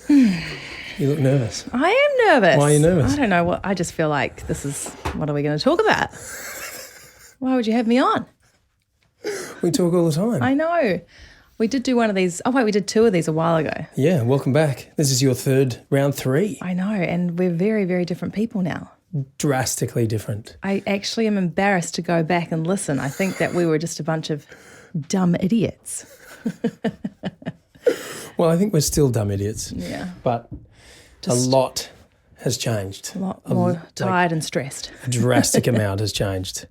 You look nervous. I am nervous. Why are you nervous? I don't know. I just feel like what are we going to talk about? Why would you have me on? We talk all the time. I know. We did do one of these. Oh, wait, we did 2 of these a while ago. Yeah, welcome back. This is your round 3. I know, and we're very, very different people now. Drastically different. I actually am embarrassed to go back and listen. I think that we were just a bunch of dumb idiots. Well, I think we're still dumb idiots. Yeah. But a lot has changed. A lot more tired and stressed. A drastic amount has changed.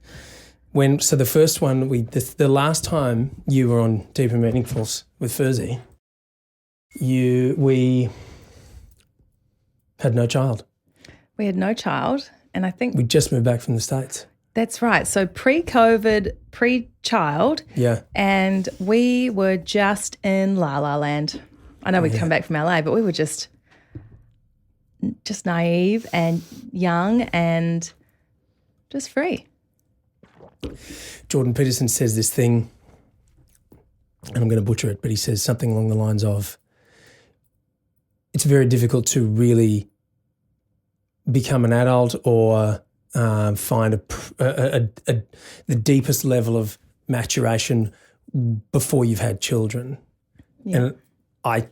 So the first one, the last time you were on Deep and Meaningfuls with Furzey, we had no child. We had no child, and I think we just moved back from the States. That's right. So pre-COVID, pre-child. Yeah. And we were just in La La Land. I know we'd come back from LA, but we were just naive and young and just free. Jordan Peterson says this thing, and I'm going to butcher it, but he says something along the lines of, it's very difficult to really become an adult or find the deepest level of maturation before you've had children. Yeah. And I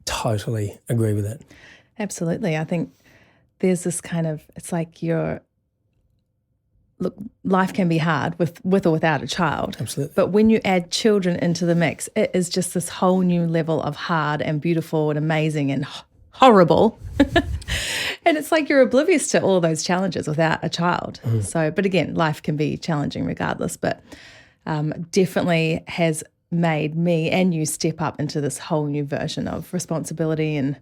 totally agree with that. Absolutely. I think there's this kind of, it's like look, life can be hard with or without a child. Absolutely. But when you add children into the mix, it is just this whole new level of hard and beautiful and amazing and horrible. And it's like you're oblivious to all of those challenges without a child. Mm. So, but again, life can be challenging regardless, but definitely has made me and you step up into this whole new version of responsibility and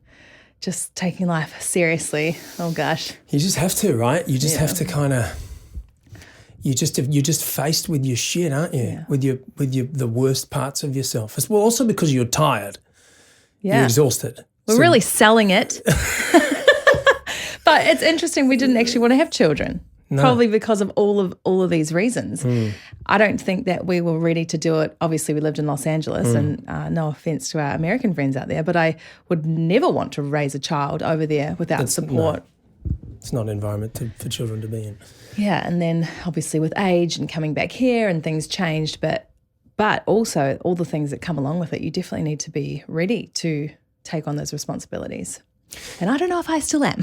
just taking life seriously. Oh gosh. You just have to, right? You just have to kind of, you're just faced with your shit, aren't you? Yeah. With the worst parts of yourself. Well, also because you're tired. Yeah. You're exhausted. We're really selling it. But it's interesting, we didn't actually want to have children. No. Probably because of all of these reasons. Mm. I don't think that we were ready to do it. Obviously, we lived in Los Angeles, and no offense to our American friends out there, but I would never want to raise a child over there without support. No, it's not an environment for children to be in. Yeah, and then obviously with age and coming back here and things changed, but also all the things that come along with it, you definitely need to be ready to take on those responsibilities. And I don't know if I still am,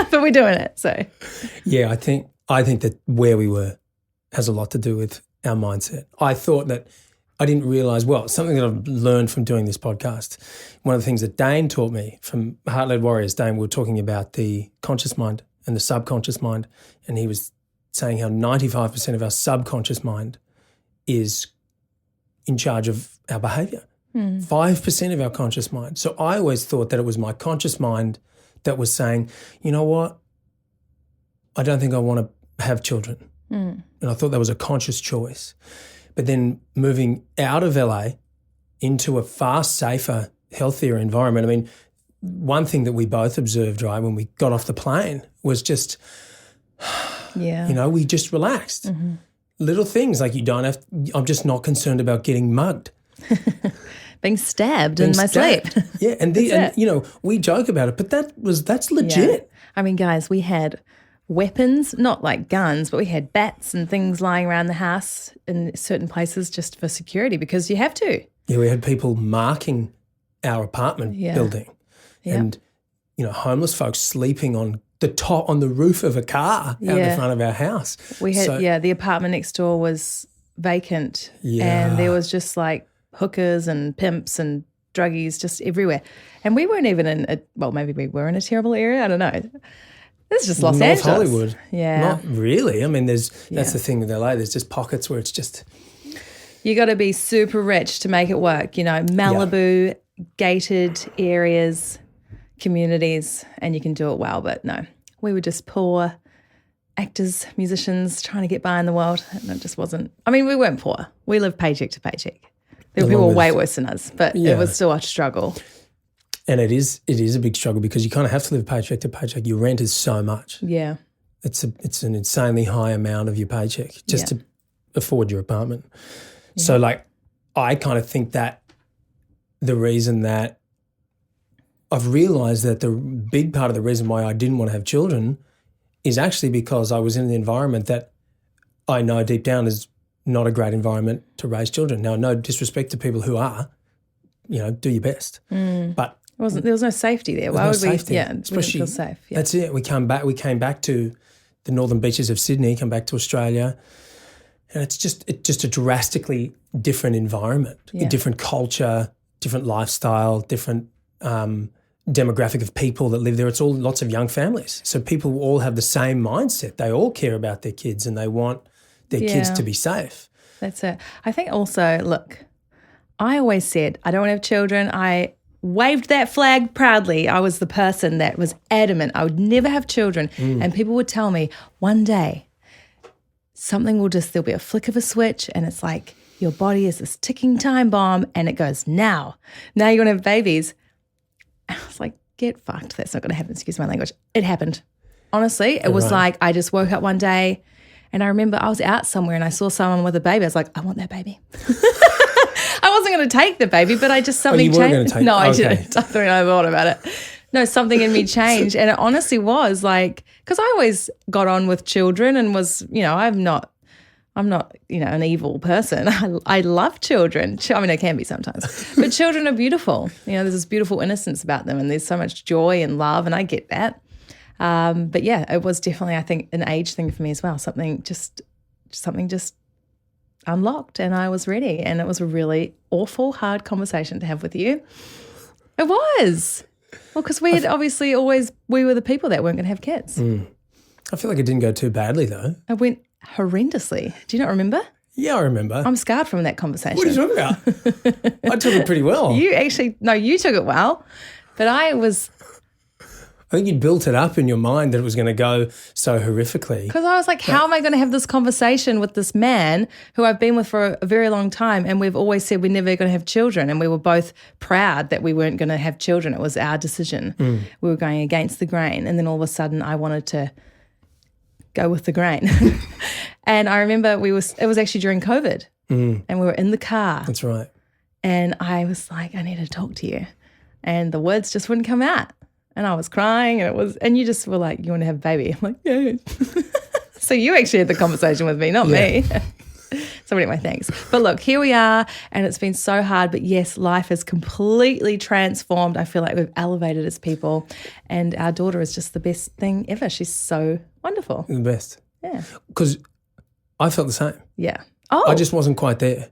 but we're doing it. So, yeah, I think that where we were has a lot to do with our mindset. I thought that I didn't realise, something that I've learned from doing this podcast. One of the things that Dane taught me from Heart-Led Warriors, Dane, we were talking about the conscious mind and the subconscious mind, and he was saying how 95% of our subconscious mind is in charge of our behaviour. 5% of our conscious mind. So I always thought that it was my conscious mind that was saying, you know what, I don't think I want to have children. And I thought that was a conscious choice. But then moving out of LA into a far safer, healthier environment, I mean, one thing that we both observed, right, when we got off the plane was just, we just relaxed. Mm-hmm. Little things like I'm just not concerned about getting mugged. Being stabbed in my sleep. Yeah, and we joke about it, but that's legit. Yeah. I mean, guys, we had weapons, not like guns, but we had bats and things lying around the house in certain places just for security because you have to. Yeah, we had people marking our apartment building, and homeless folks sleeping on the roof of a car out in front of our house. We had the apartment next door was vacant, and there was just like hookers and pimps and druggies just everywhere. And we weren't even maybe we were in a terrible area. I don't know. This is just Los Angeles. North Hollywood. Yeah. Not really. I mean, that's the thing with LA. There's just pockets where it's just... You got to be super rich to make it work. Malibu, gated areas, communities, and you can do it well. But no, we were just poor actors, musicians trying to get by in the world. And it just wasn't... I mean, we weren't poor. We lived paycheck to paycheck. There were people way worse than us, but it was still a struggle. And it is a big struggle because you kind of have to live paycheck to paycheck. Your rent is so much. Yeah. It's an insanely high amount of your paycheck just to afford your apartment. Yeah. So I kind of think that the reason that I've realised that the big part of the reason why I didn't want to have children is actually because I was in an environment that I know deep down is not a great environment to raise children. Now, no disrespect to people who are, do your best. But there was no safety there. Why would we? Yeah, we didn't feel safe. Yeah. That's it. We came back to the northern beaches of Sydney, come back to Australia, and it's just a drastically different environment, a different culture, different lifestyle, different demographic of people that live there. It's all lots of young families. So people all have the same mindset. They all care about their kids and they want their kids to be safe. That's it. I think also, look, I always said I don't want to have children. I waved that flag proudly. I was the person that was adamant I would never have children. And people would tell me one day there'll be a flick of a switch and it's like your body is this ticking time bomb and it goes, now you're going to have babies. I was like, get fucked. That's not going to happen. Excuse my language. It happened. Honestly, it was like I just woke up one day and I remember I was out somewhere and I saw someone with a baby. I was like, I want that baby. I wasn't going to take the baby, but I just something changed. No, I didn't. I thought about it. No, something in me changed. And it honestly was like, because I always got on with children and was, I'm not, an evil person. I love children. I mean, I can be sometimes. But children are beautiful. There's this beautiful innocence about them and there's so much joy and love and I get that. But yeah, it was definitely, I think, an age thing for me as well. Something just unlocked and I was ready. And it was a really awful, hard conversation to have with you. It was. Well, because we had obviously we were the people that weren't going to have kids. I feel like it didn't go too badly though. It went horrendously. Do you not remember? Yeah, I remember. I'm scarred from that conversation. What are you talking about? I took it pretty well. You took it well, but I think you built it up in your mind that it was going to go so horrifically. Because I was like, how am I going to have this conversation with this man who I've been with for a very long time and we've always said we're never going to have children and we were both proud that we weren't going to have children. It was our decision. We were going against the grain and then all of a sudden I wanted to go with the grain. And I remember it was actually during COVID and we were in the car. That's right. And I was like, I need to talk to you. And the words just wouldn't come out. And I was crying and you just were like, you want to have a baby? I'm like, yeah. So you actually had the conversation with me, not me. So anyway, thanks. But look, here we are and it's been so hard, but yes, life has completely transformed. I feel like we've elevated as people and our daughter is just the best thing ever. She's so wonderful. The best. Yeah. Because I felt the same. Yeah. Oh. I just wasn't quite there.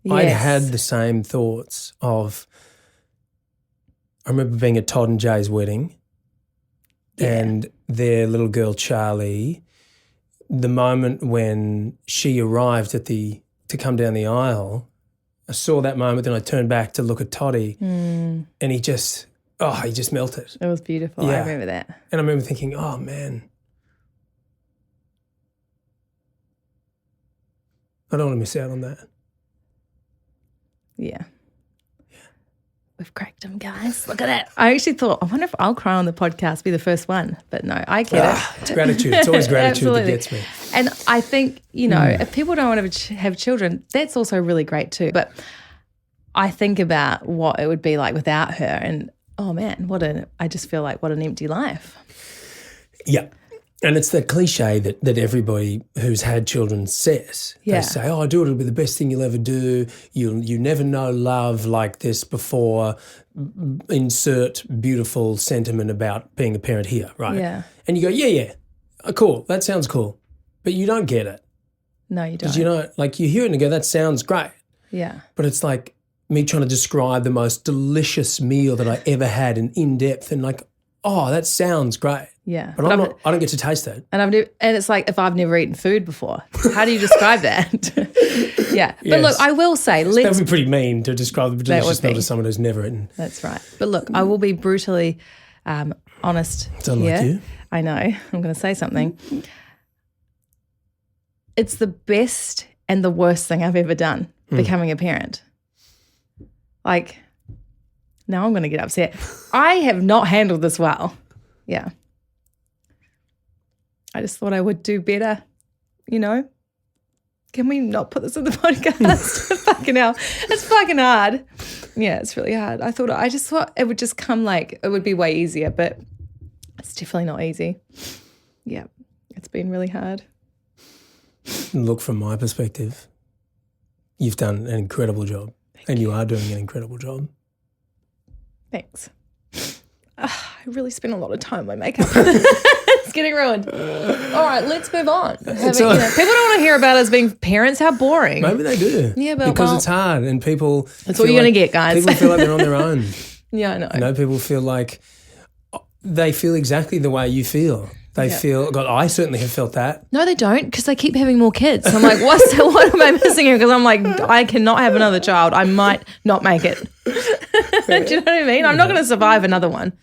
Yes. I'd had the same thoughts of, I remember being at Todd and Jay's wedding and their little girl Charlie, the moment when she arrived to come down the aisle, I saw that moment, then I turned back to look at Toddy and he just melted. It was beautiful. Yeah. I remember that. And I remember thinking, oh man, I don't want to miss out on that. Yeah. We've cracked them, guys. Look at that. I actually thought, I wonder if I'll cry on the podcast, be the first one. But no, I get it. It's gratitude. It's always gratitude that gets me. And I think, if people don't want to have children, that's also really great too. But I think about what it would be like without her and, oh man, I just feel like what an empty life. Yeah. And it's that cliche that everybody who's had children says. Yeah. They say, oh, do it, it'll be the best thing you'll ever do. You never know love like this before. Insert beautiful sentiment about being a parent here, right? Yeah. And you go, yeah, cool, that sounds cool. But you don't get it. No, you don't. Because you hear it and you go, that sounds great. Yeah. But it's like me trying to describe the most delicious meal that I ever had and in depth and like, oh, that sounds great. Yeah. But I don't get to taste it. And it's like if I've never eaten food before. How do you describe that? Yeah. But yes. Look, I will say. That would be pretty mean to describe the delicious meal to someone who's never eaten. That's right. But look, I will be brutally honest here. Like you. I know. I'm going to say something. It's the best and the worst thing I've ever done, becoming a parent. Like, now I'm going to get upset. I have not handled this well. Yeah. I just thought I would do better, can we not put this in the podcast? Fucking hell. It's fucking hard. Yeah, it's really hard. I just thought it would just come like, it would be way easier, but it's definitely not easy. Yeah, it's been really hard. Look, from my perspective, you've done an incredible job. And you are doing an incredible job. Thanks. I really spent a lot of time on my makeup. It's getting ruined. All right, let's move on. People don't want to hear about us being parents. How boring. Maybe they do. Yeah, but because it's hard and people. That's what you're going to get, guys. People feel like they're on their own. Yeah, I know. You know, people feel like they feel exactly the way you feel. They feel. God, I certainly have felt that. No, they don't, because they keep having more kids. So I'm like, what am I missing here? Because I'm like, I cannot have another child. I might not make it. Do you know what I mean? I'm not going to survive another one.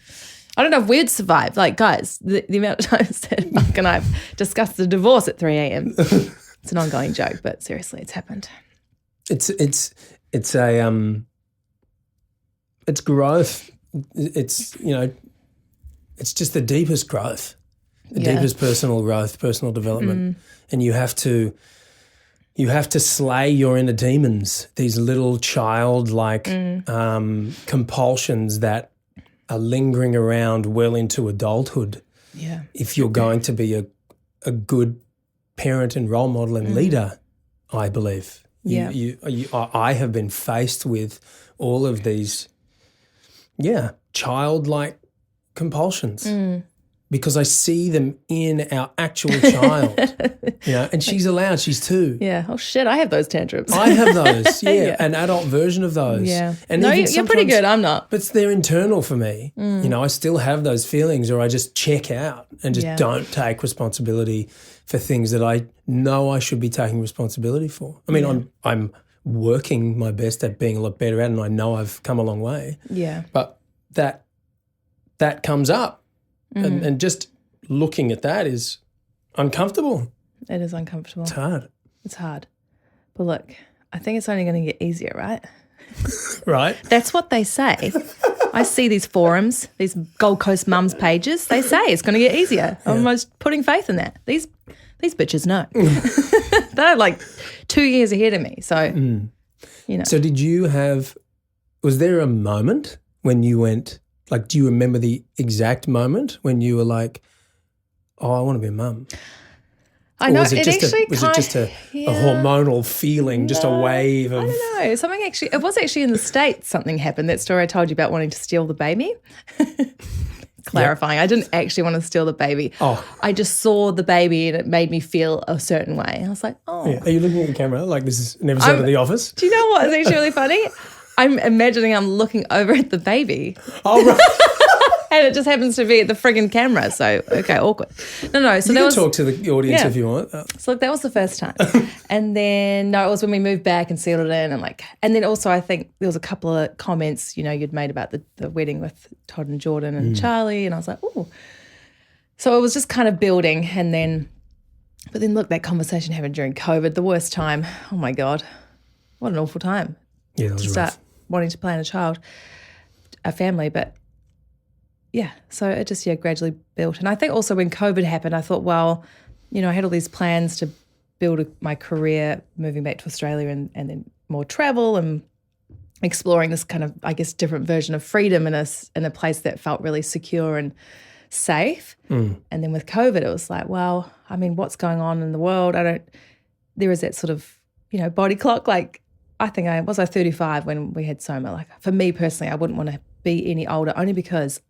I don't know if we'd survive. Like, guys, the amount of times that Mark and I have discussed the divorce at 3 a.m. It's an ongoing joke, but seriously, it's happened. It's growth. It's, you know, it's just the deepest growth. The deepest personal growth, personal development. And you have to slay your inner demons, these little childlike compulsions that are lingering around well into adulthood. Yeah. If you're going to be a good parent and role model and leader, I believe. I have been faced with all of these, childlike compulsions. Because I see them in our actual child, you know, and she's 2. Yeah. Oh, shit, I have those tantrums. I have those, an adult version of those. Yeah. And no, you're pretty good, I'm not. But they're internal for me. You know, I still have those feelings, or I just check out and just don't take responsibility for things that I know I should be taking responsibility for. I mean, I'm working my best at being a lot better at it, and I know I've come a long way. Yeah. But that comes up. And just looking at that is uncomfortable. It is uncomfortable. It's hard. It's hard. But look, I think it's only going to get easier, right? Right. That's what they say. I see these forums, these Gold Coast mums pages. They say it's going to get easier. I'm almost putting faith in that. These bitches know. They're like 2 years ahead of me. So, you know. So was there a moment when you went, like, do you remember the exact moment when you were like, oh, I want to be a mum? I know. Was it just a hormonal feeling, just a wave of? I don't know. It was actually in the States something happened. That story I told you about wanting to steal the baby. Clarifying. Yep. I didn't actually want to steal the baby. Oh. I just saw the baby and it made me feel a certain way. And I was like, oh. Yeah. Are you looking at the camera like this is an episode of The Office? Do you know what is actually really funny? I'm imagining I'm looking over at the baby. Oh, right. And it just happens to be at the friggin' camera. So, okay, awkward. No. So you can talk to the audience if you want. So, look, that was the first time. And then, it was when we moved back and settled in. And then also I think there was a couple of comments, you know, you'd made about the wedding with Todd and Jordan and Charlie. And I was like, oh. So it was just kind of building. But then look, that conversation happened during COVID, the worst time. Oh, my God. What an awful time. Yeah, that was to rough. Start wanting to plan a family, but so it just gradually built. And I think also when COVID happened, I thought, well, you know, I had all these plans to build my career, moving back to Australia and then more travel and exploring this kind of, I guess, different version of freedom in a place that felt really secure and safe. And then with COVID, it was like, well, I mean, what's going on in the world? There is that sort of, you know, body clock, like. I think I was 35 when we had Soma. Like, for me personally, I wouldn't want to be any older, only because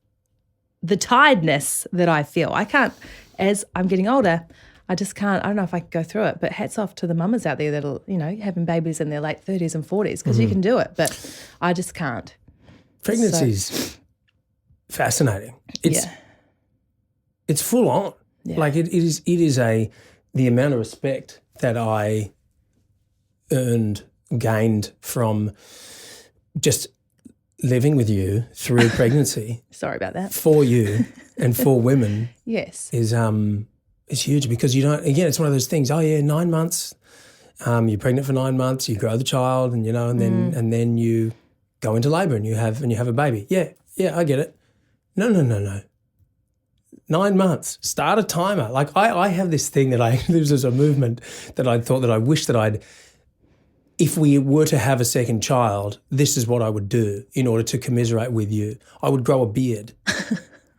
the tiredness that I feel, I can't, as I'm getting older, I just can't, I don't know if I could go through it, but hats off to the mamas out there that'll, you know, having babies in their late 30s and 40s, because you can do it, but I just can't. Pregnancy's fascinating. It's full on. Yeah. Like it is the amount of respect that I gained from just living with you through pregnancy. Sorry about that. For you and for women. Yes. Is huge, because you don't, again, it's one of those things, 9 months, you're pregnant for 9 months, you grow the child and, you know, and then you go into labour and you have a baby. Yeah, I get it. No. 9 months. Start a timer. Like I have this thing that this is a movement that I thought that I wish that if we were to have a second child, this is what I would do in order to commiserate with you. I would grow a beard.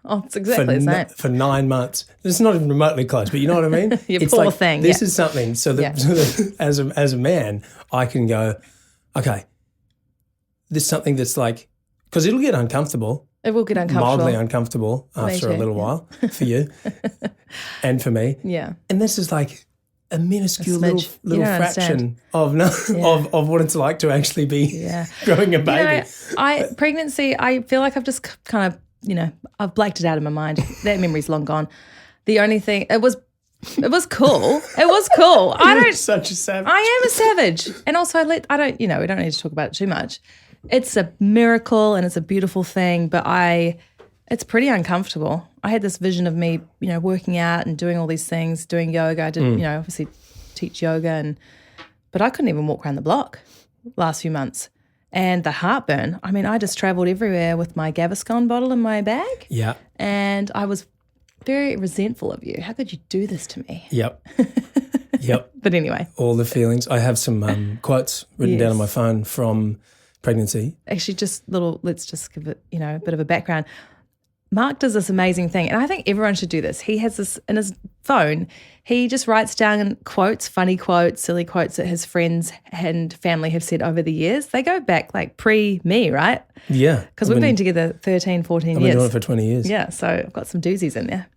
Oh, it's exactly the same. For 9 months. It's not even remotely close, but you know what I mean? You it's poor like, thing. This is something so that as a man, I can go, okay, this is something that's like, because it'll get uncomfortable. It will get uncomfortable. Mildly uncomfortable after a little while for you and for me. Yeah. And this is like a minuscule little fraction understand. of what it's like to actually be growing a baby. Pregnancy, I feel like I've just kind of, I've blanked it out of my mind. That memory's long gone. The only thing, it was cool. It was cool. You're such a savage. I am a savage. And also we don't need to talk about it too much. It's a miracle and it's a beautiful thing, but it's pretty uncomfortable. I had this vision of me, working out and doing all these things, doing yoga. I did, obviously teach yoga, but I couldn't even walk around the block last few months. And the heartburn, I just travelled everywhere with my Gaviscon bottle in my bag. Yeah. And I was very resentful of you. How could you do this to me? Yep. Yep. But anyway. All the feelings. I have some quotes written down on my phone from pregnancy. Actually, let's just give it, a bit of a background. Mark does this amazing thing, and I think everyone should do this. He has this in his phone. He just writes down quotes, funny quotes, silly quotes that his friends and family have said over the years. They go back like pre-me, right? Yeah. Because we've been together 13, 14 years. I've been doing it for 20 years. Yeah, so I've got some doozies in there.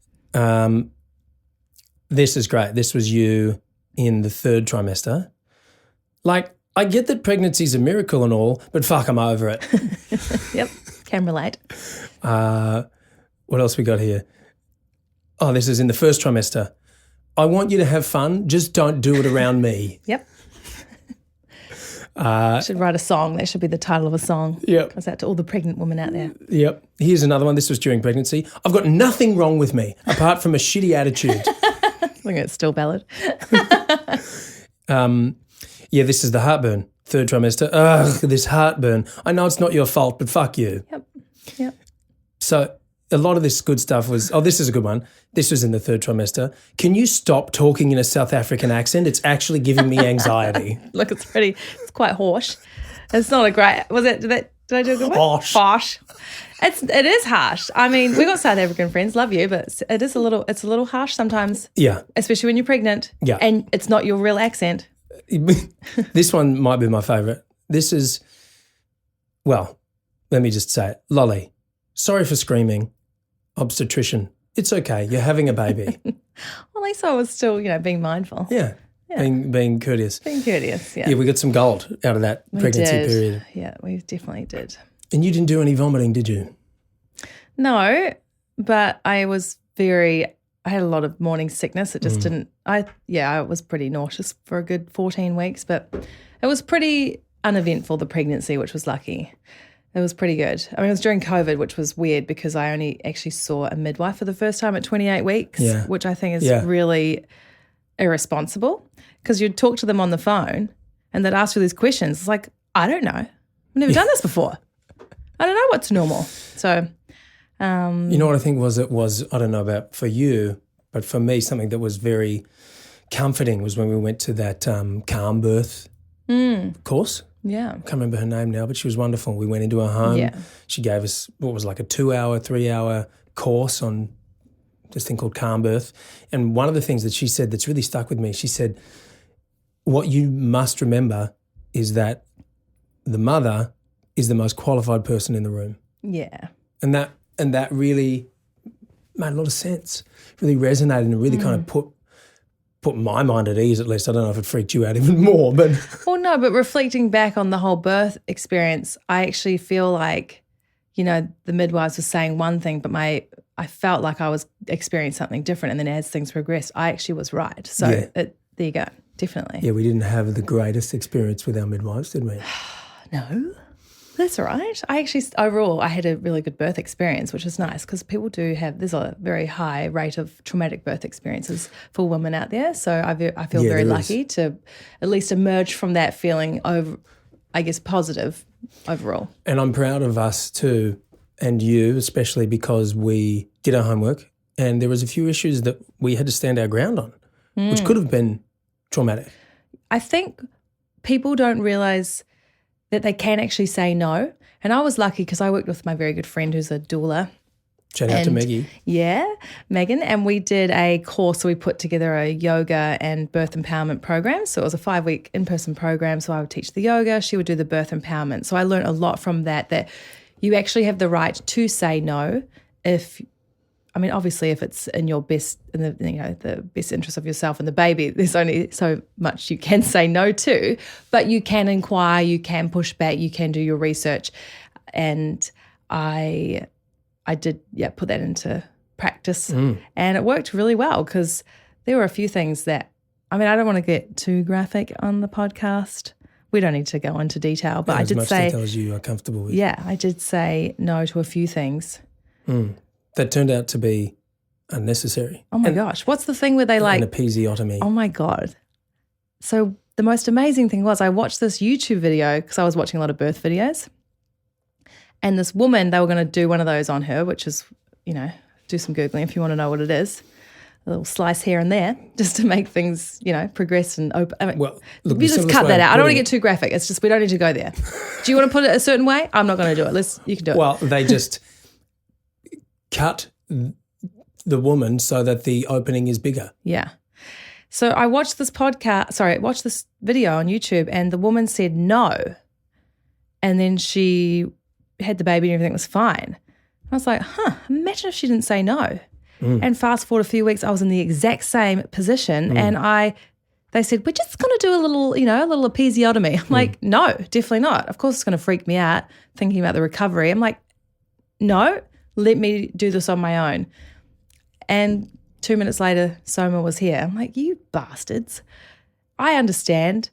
This is great. This was you in the 3rd trimester. Like, I get that pregnancy's a miracle and all, but fuck, I'm over it. Yep, can relate. What else we got here? Oh, this is in the 1st trimester. I want you to have fun, just don't do it around me. Yep. Should write a song. That should be the title of a song. Yep. Goes out to all the pregnant women out there. Yep. Here's another one. This was during pregnancy. I've got nothing wrong with me apart from a shitty attitude. I think it's still valid. Yeah, this is the heartburn, 3rd trimester. Ugh, this heartburn. I know it's not your fault, but fuck you. Yep. So a lot of this good stuff was, this is a good one. This was in the 3rd trimester. Can you stop talking in a South African accent? It's actually giving me anxiety. Look, it's quite harsh. It's not a great, did I do a good one? Harsh. It is harsh. We got South African friends, love you, but it's a little harsh sometimes. Yeah. Especially when you're pregnant. Yeah. And it's not your real accent. This one might be my favourite. This is, well, let me just say it. Lolly, sorry for screaming. Obstetrician, it's okay. You're having a baby. Well, at least I was still, being mindful. Yeah. Being courteous. Being courteous, yeah. Yeah, we got some gold out of that pregnancy period. Yeah, we definitely did. And you didn't do any vomiting, did you? No, but I had a lot of morning sickness. It just didn't, I was pretty nauseous for a good 14 weeks, but it was pretty uneventful, the pregnancy, which was lucky. It was pretty good. It was during COVID, which was weird because I only actually saw a midwife for the first time at 28 weeks, which I think is really irresponsible because you'd talk to them on the phone and they'd ask you these questions. It's like, I don't know. I've never done this before. I don't know what's normal. So, you know what I think it was, I don't know about for you, but for me, something that was very comforting was when we went to that calm birth course. Yeah. I can't remember her name now, but she was wonderful. We went into her home. Yeah. She gave us what was like a 2-hour, 3-hour course on this thing called calm birth. And one of the things that she said that's really stuck with me, she said, what you must remember is that the mother is the most qualified person in the room. Yeah. And that really made a lot of sense, really resonated and really kind of put my mind at ease, at least. I don't know if it freaked you out even more, but... Well, no, but reflecting back on the whole birth experience, I actually feel like, the midwives were saying one thing, but I felt like I was experiencing something different, and then as things progressed, I actually was right. So there you go, definitely. Yeah, we didn't have the greatest experience with our midwives, did we? No. That's all right. Overall, I had a really good birth experience, which is nice because people there's a very high rate of traumatic birth experiences for women out there. So I feel very lucky to at least emerge from that feeling positive overall. And I'm proud of us too, and you especially, because we did our homework and there was a few issues that we had to stand our ground on, which could have been traumatic. I think people don't realise that they can actually say no. And I was lucky because I worked with my very good friend who's a doula. Shout out to Maggie. Yeah, Megan. And we did a course. So we put together a yoga and birth empowerment program. So it was a 5-week in-person program. So I would teach the yoga. She would do the birth empowerment. So I learned a lot from that you actually have the right to say no obviously if it's in your best, the best interest of yourself and the baby, there's only so much you can say no to, but you can inquire, you can push back, you can do your research. And I did, put that into practice and it worked really well because there were a few things that, I don't want to get too graphic on the podcast. We don't need to go into detail, but I did say— as much detail as you are comfortable with. Yeah, I did say no to a few things. That turned out to be unnecessary. Oh my gosh. What's the thing where they an episiotomy. Oh my God. So the most amazing thing was I watched this YouTube video because I was watching a lot of birth videos. And this woman, they were going to do one of those on her, which is, do some Googling if you want to know what it is. A little slice here and there just to make things, progress and open. Well, look, you just cut that out. I don't want to get too graphic. It's just we don't need to go there. Do you want to put it a certain way? I'm not going to do it. You can do it. Well, they just cut the woman so that the opening is bigger. Yeah. So I watched this video on YouTube and the woman said no. And then she had the baby and everything was fine. I was like, imagine if she didn't say no. And fast forward a few weeks, I was in the exact same position and they said, we're just going to do a little episiotomy. I'm like, no, definitely not. Of course it's going to freak me out thinking about the recovery. I'm like, no, let me do this on my own. And 2 minutes later, Soma was here. I'm like, you bastards. I understand.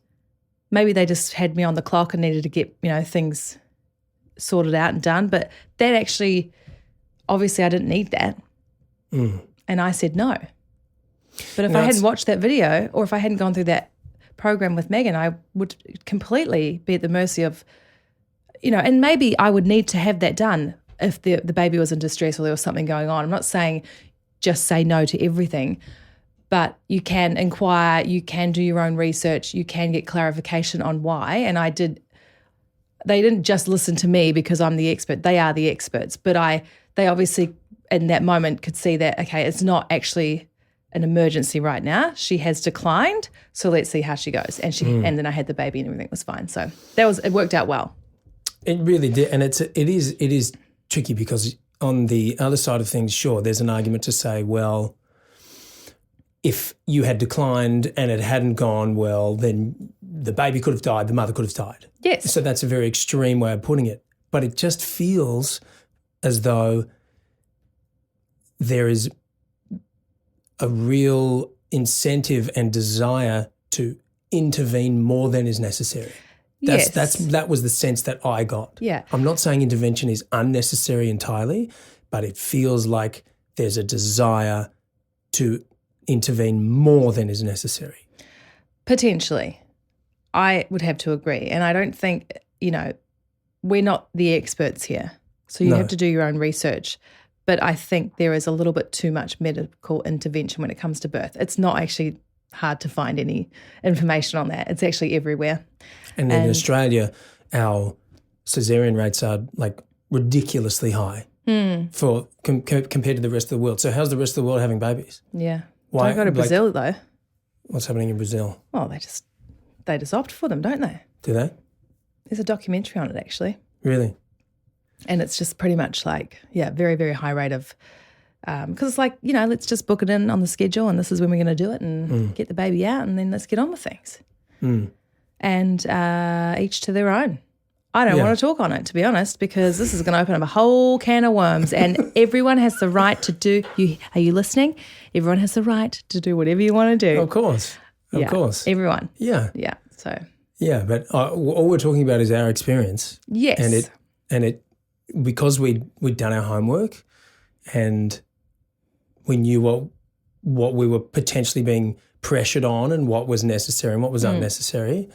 Maybe they just had me on the clock and needed to get, things sorted out and done. But that actually, obviously I didn't need that. And I said no. But if I hadn't watched that video or if I hadn't gone through that program with Megan, I would completely be at the mercy of, and maybe I would need to have that done if the baby was in distress or there was something going on. I'm not saying just say no to everything, but you can inquire, you can do your own research, you can get clarification on why. And they didn't just listen to me because I'm the expert. They are the experts. But they obviously in that moment could see that, okay, it's not actually an emergency right now. She has declined, so let's see how she goes. And and then I had the baby and everything was fine. So it worked out well. It really did, and it is tricky because on the other side of things, sure, there's an argument to say, well, if you had declined and it hadn't gone well, then the baby could have died, the mother could have died. Yes. So that's a very extreme way of putting it. But it just feels as though there is a real incentive and desire to intervene more than is necessary. That was the sense that I got. Yeah. I'm not saying intervention is unnecessary entirely, but it feels like there's a desire to intervene more than is necessary. Potentially. I would have to agree. And I don't think, we're not the experts here. So you have to do your own research. But I think there is a little bit too much medical intervention when it comes to birth. It's not actually hard to find any information on that. It's actually everywhere. And in Australia, our caesarean rates are like ridiculously high for compared to the rest of the world. So how's the rest of the world having babies? Yeah. Why Don't go to Brazil though. What's happening in Brazil? Well, they just opt for them, don't they? Do they? There's a documentary on it actually. Really? And it's just pretty much like, very, very high rate of, because it's like, let's just book it in on the schedule and this is when we're going to do it and get the baby out and then let's get on with things. And each to their own. I don't want to talk on it, to be honest, because this is going to open up a whole can of worms and everyone has the right to do, are you listening? Everyone has the right to do whatever you want to do. Of course. Of course. Everyone. Yeah. Yeah. So. Yeah, but all we're talking about is our experience. Yes. And it because we'd done our homework and we knew what we were potentially being pressured on and what was necessary and what was unnecessary,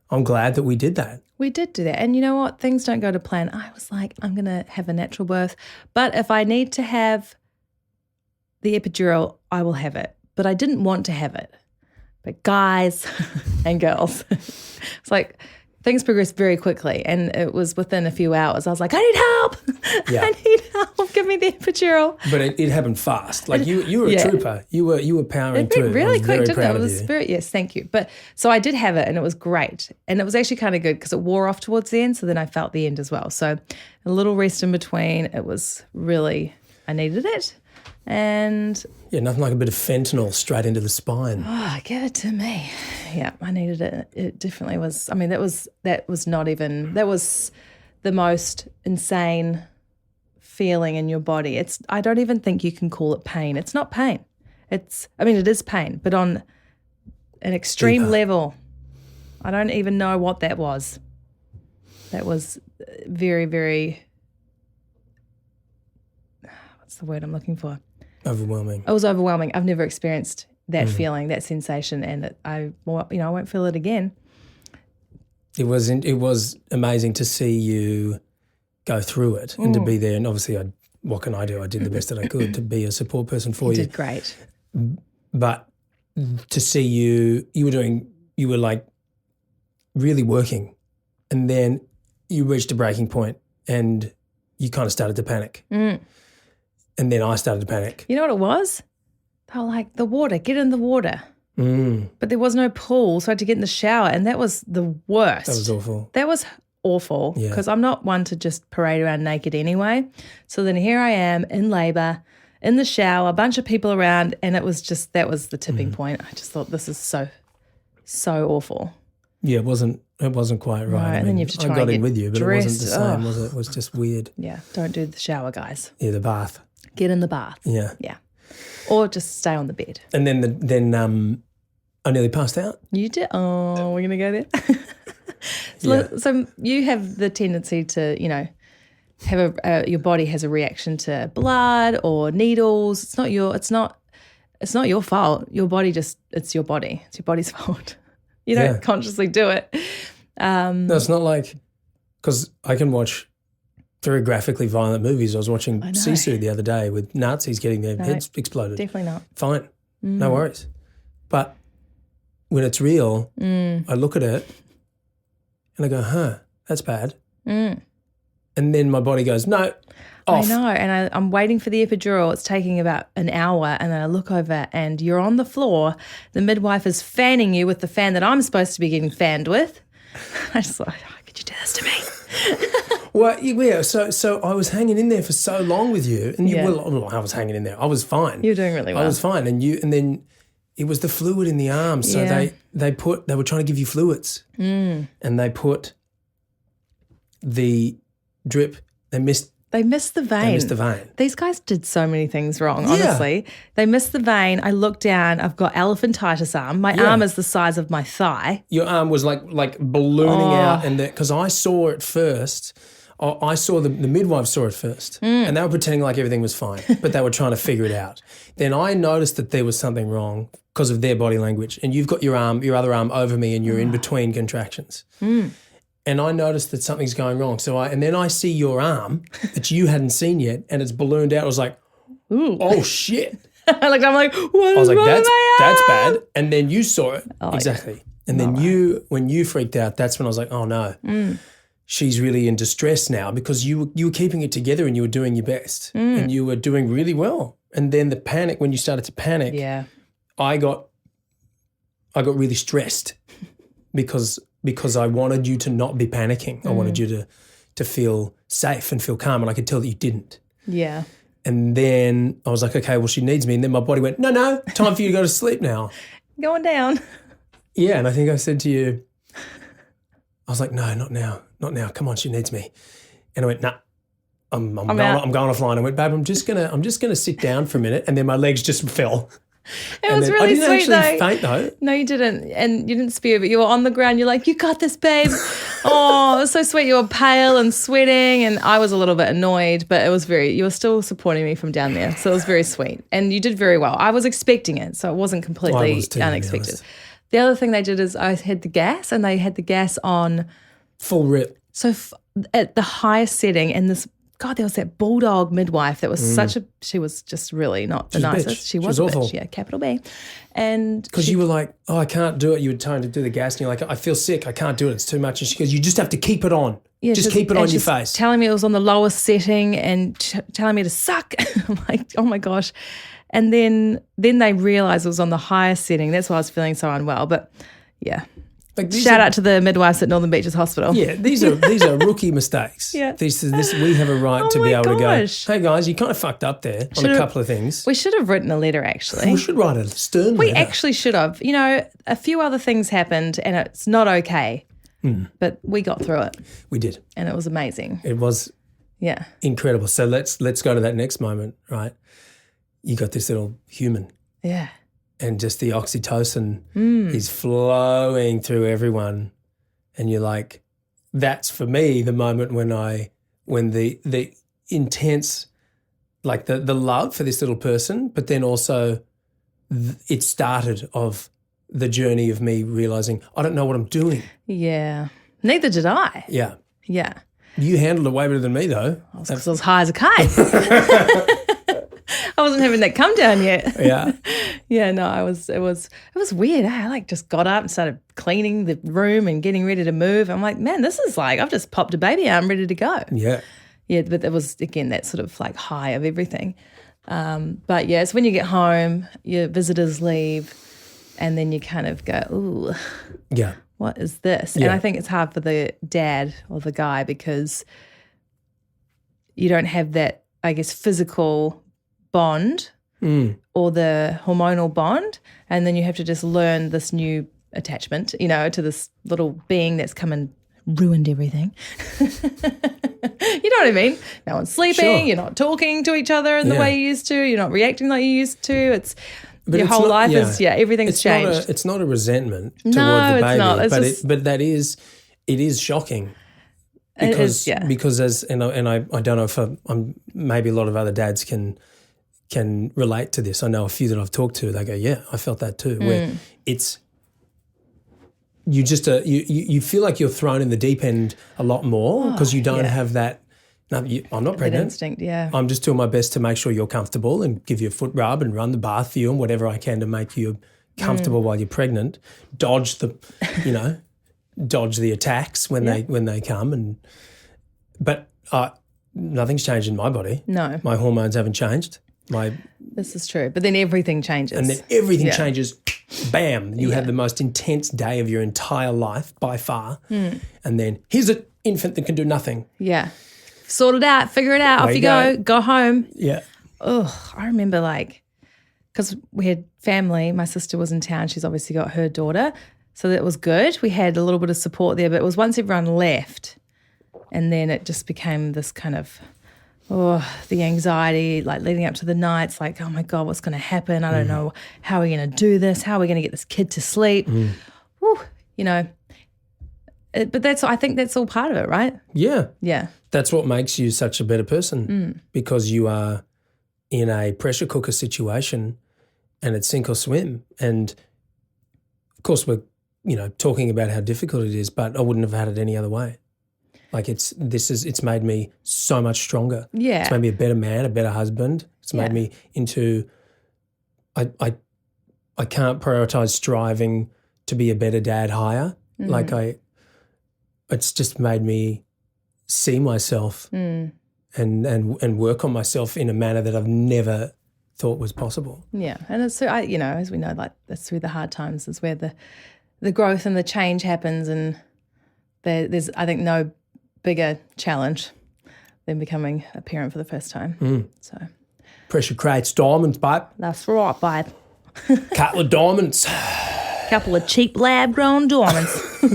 I'm glad that we did that. We did do that. And you know what? Things don't go to plan. I was like, I'm going to have a natural birth. But if I need to have the epidural, I will have it. But I didn't want to have it. But guys and girls, it's like things progressed very quickly, and it was within a few hours. I was like, I need help. Yeah. I need help. Give me the epidural. But it happened fast. Like you were a trooper. You were powering It through. went really quick, didn't it? It was yes, thank you. But so I did have it, and it was great, and it was actually kind of good because it wore off towards the end. So then I felt the end as well. So a little rest in between. It was really, I needed it. And nothing like a bit of fentanyl straight into the spine. oh, give it to me. Yeah, I needed it. It definitely was. I mean, that was the most insane feeling in your body. I don't even think you can call it pain. It's not pain. It is pain, but on an extreme Deeper. level. I don't even know what that was. That was very, very, what's the word I'm looking for? Overwhelming. It was overwhelming. I've never experienced that feeling, that sensation, and I won't feel it again. It was amazing to see you go through it and to be there. And obviously, what can I do? I did the best that I could to be a support person for you. You did great. But to see you were like really working, and then you reached a breaking point and you kind of started to panic. And then I started to panic. You know what it was? They were like, the water, get in the water. But there was no pool, so I had to get in the shower, and that was the worst. That was awful. That was awful because I'm not one to just parade around naked anyway. So then here I am in labour, in the shower, a bunch of people around, and that was the tipping point. I just thought, this is so awful. Yeah, it wasn't quite right. And then you have to try I got and in get with you, but dressed. it wasn't the same, was it? It was just weird. Yeah, don't do the shower, guys. Yeah, the bath. Get in the bath. Yeah. Yeah. Or just stay on the bed. And then I nearly passed out. You did? Oh, we're going to go there? So you have the tendency to, have your body has a reaction to blood or needles. It's not your fault. Your body it's your body. It's your body's fault. You don't consciously do it. No, it's not like, because I can watch very graphically violent movies. I was watching Sisu the other day with Nazis getting their heads exploded. Definitely not. Fine. No worries. But when it's real, I look at it and I go, that's bad. And then my body goes, no, off. I know, and I'm waiting for the epidural. It's taking about an hour, and then I look over and you're on the floor. The midwife is fanning you with the fan that I'm supposed to be getting fanned with. I just thought, could you do this to me? Well, yeah, so I was hanging in there for so long with you, and I was hanging in there. I was fine. You were doing really well. I was fine, and then it was the fluid in the arm. So they were trying to give you fluids, and they put the drip. They missed the vein. They missed the vein. These guys did so many things wrong, honestly. They missed the vein. I looked down. I've got elephantitis arm. My arm is the size of my thigh. Your arm was like ballooning out, and because I saw it first. I saw the midwife saw it first, and they were pretending like everything was fine, but they were trying to figure it out. Then I noticed that there was something wrong because of their body language, and you've got your other arm over me, and you're in between contractions. And I noticed that something's going wrong. And then I see your arm that you hadn't seen yet, and it's ballooned out. I was like, ooh, oh shit! I'm like, what? I was like, that's bad. And then you saw it exactly, yeah. and then when you freaked out, that's when I was like, oh no. She's really in distress now, because you were keeping it together and you were doing your best and you were doing really well. And then the panic, when you started to panic, I got really stressed because I wanted you to not be panicking. I wanted you to feel safe and feel calm, and I could tell that you didn't. Yeah. And then I was like, okay, well, she needs me. And then my body went, no, time for you to go to sleep now. Going down. Yeah, and I think I said to you, I was like, no, not now. Come on, she needs me. And I went, nah, I'm going offline. I went, babe, I'm just gonna sit down for a minute. And then my legs just fell. It was really sweet, though. I didn't actually faint, though. No, you didn't. And you didn't spew, but you were on the ground. You're like, you got this, babe. Oh, it was so sweet. You were pale and sweating, and I was a little bit annoyed, but you were still supporting me from down there. So it was very sweet. And you did very well. I was expecting it, so it wasn't completely unexpected. The other thing they did is I had the gas, and they had the gas on full rip. So at the highest setting, and this God, there was that bulldog midwife that was she was just really not the nicest. She was a awful. bitch, yeah, capital B. And because you were like, oh, I can't do it. You were trying to do the gas and you're like, I feel sick. I can't do it. It's too much. And she goes, you just have to keep it on. Yeah, just keep it on your face. Telling me it was on the lowest setting and telling me to suck. I'm like, oh my gosh. And then they realised it was on the highest setting. That's why I was feeling so unwell. But yeah. Like shout out to the midwives at Northern Beaches Hospital. Yeah, these are rookie mistakes. Yeah. This we have a right to be able to go, hey guys, you kind of fucked up there on a couple of things. We should have written a letter actually. We should write a stern letter. We actually should have. You know, a few other things happened and it's not okay. But we got through it. We did. And it was amazing. It was incredible. So let's go to that next moment, right? You got this little human. Yeah. And just the oxytocin is flowing through everyone. And you're like, that's for me the moment when the intense, like the love for this little person, but then also it started of the journey of me realising I don't know what I'm doing. Yeah. Neither did I. Yeah. Yeah. You handled it way better than me though. Because I was high as a kite. I wasn't having that come down yet. Yeah. Yeah, no, it was weird. I like just got up and started cleaning the room and getting ready to move. I'm like, man, this is like I've just popped a baby out. I'm ready to go. Yeah. Yeah, but it was again that sort of like high of everything. But yeah, it's when you get home, your visitors leave, and then you kind of go, ooh. Yeah. What is this? Yeah. And I think it's hard for the dad or the guy because you don't have that, I guess, physical bond or the hormonal bond, and then you have to just learn this new attachment, you know, to this little being that's come and ruined everything. You know what I mean? No one's sleeping, Sure. You're not talking to each other in the way you used to, you're not reacting like you used to. But your whole life is, everything's it's changed. It's not a resentment toward No, the baby, it's not. It's but it is shocking. Because as I don't know if I'm maybe a lot of other dads can relate to this. I know a few that I've talked to. They go, yeah, I felt that too. Where it's you just you feel like you're thrown in the deep end a lot more because you don't have that. No, I'm not pregnant. That instinct, yeah. I'm just doing my best to make sure you're comfortable and give you a foot rub and run the bath for you and whatever I can to make you comfortable while you're pregnant. Dodge the attacks when they come but nothing's changed in my body. No. My hormones haven't changed. This is true. But then everything changes. And then everything changes. Bam. You have the most intense day of your entire life by far. And then here's an infant that can do nothing. Yeah. Sort it out, figure it out, off you go home. Yeah. Oh, I remember because we had family, my sister was in town, she's obviously got her daughter, so that was good. We had a little bit of support there, but it was once everyone left and then it just became this kind of, the anxiety, like leading up to the nights, like, oh my God, what's going to happen? I don't know, how are we going to do this? How are we going to get this kid to sleep? Whew, you know. But I think that's all part of it, right? Yeah. Yeah. That's what makes you such a better person because you are in a pressure cooker situation and it's sink or swim. And of course we're, talking about how difficult it is, but I wouldn't have had it any other way. Like it's made me so much stronger. Yeah. It's made me a better man, a better husband. It's made me into I can't prioritize striving to be a better dad higher. Like it's just made me see myself and work on myself in a manner that I've never thought was possible. Yeah, and it's as we know, like that's through the hard times is where the growth and the change happens, and there's I think no bigger challenge than becoming a parent for the first time. So pressure creates diamonds, babe. That's right, babe. Couple of diamonds. Couple of cheap lab-grown diamonds.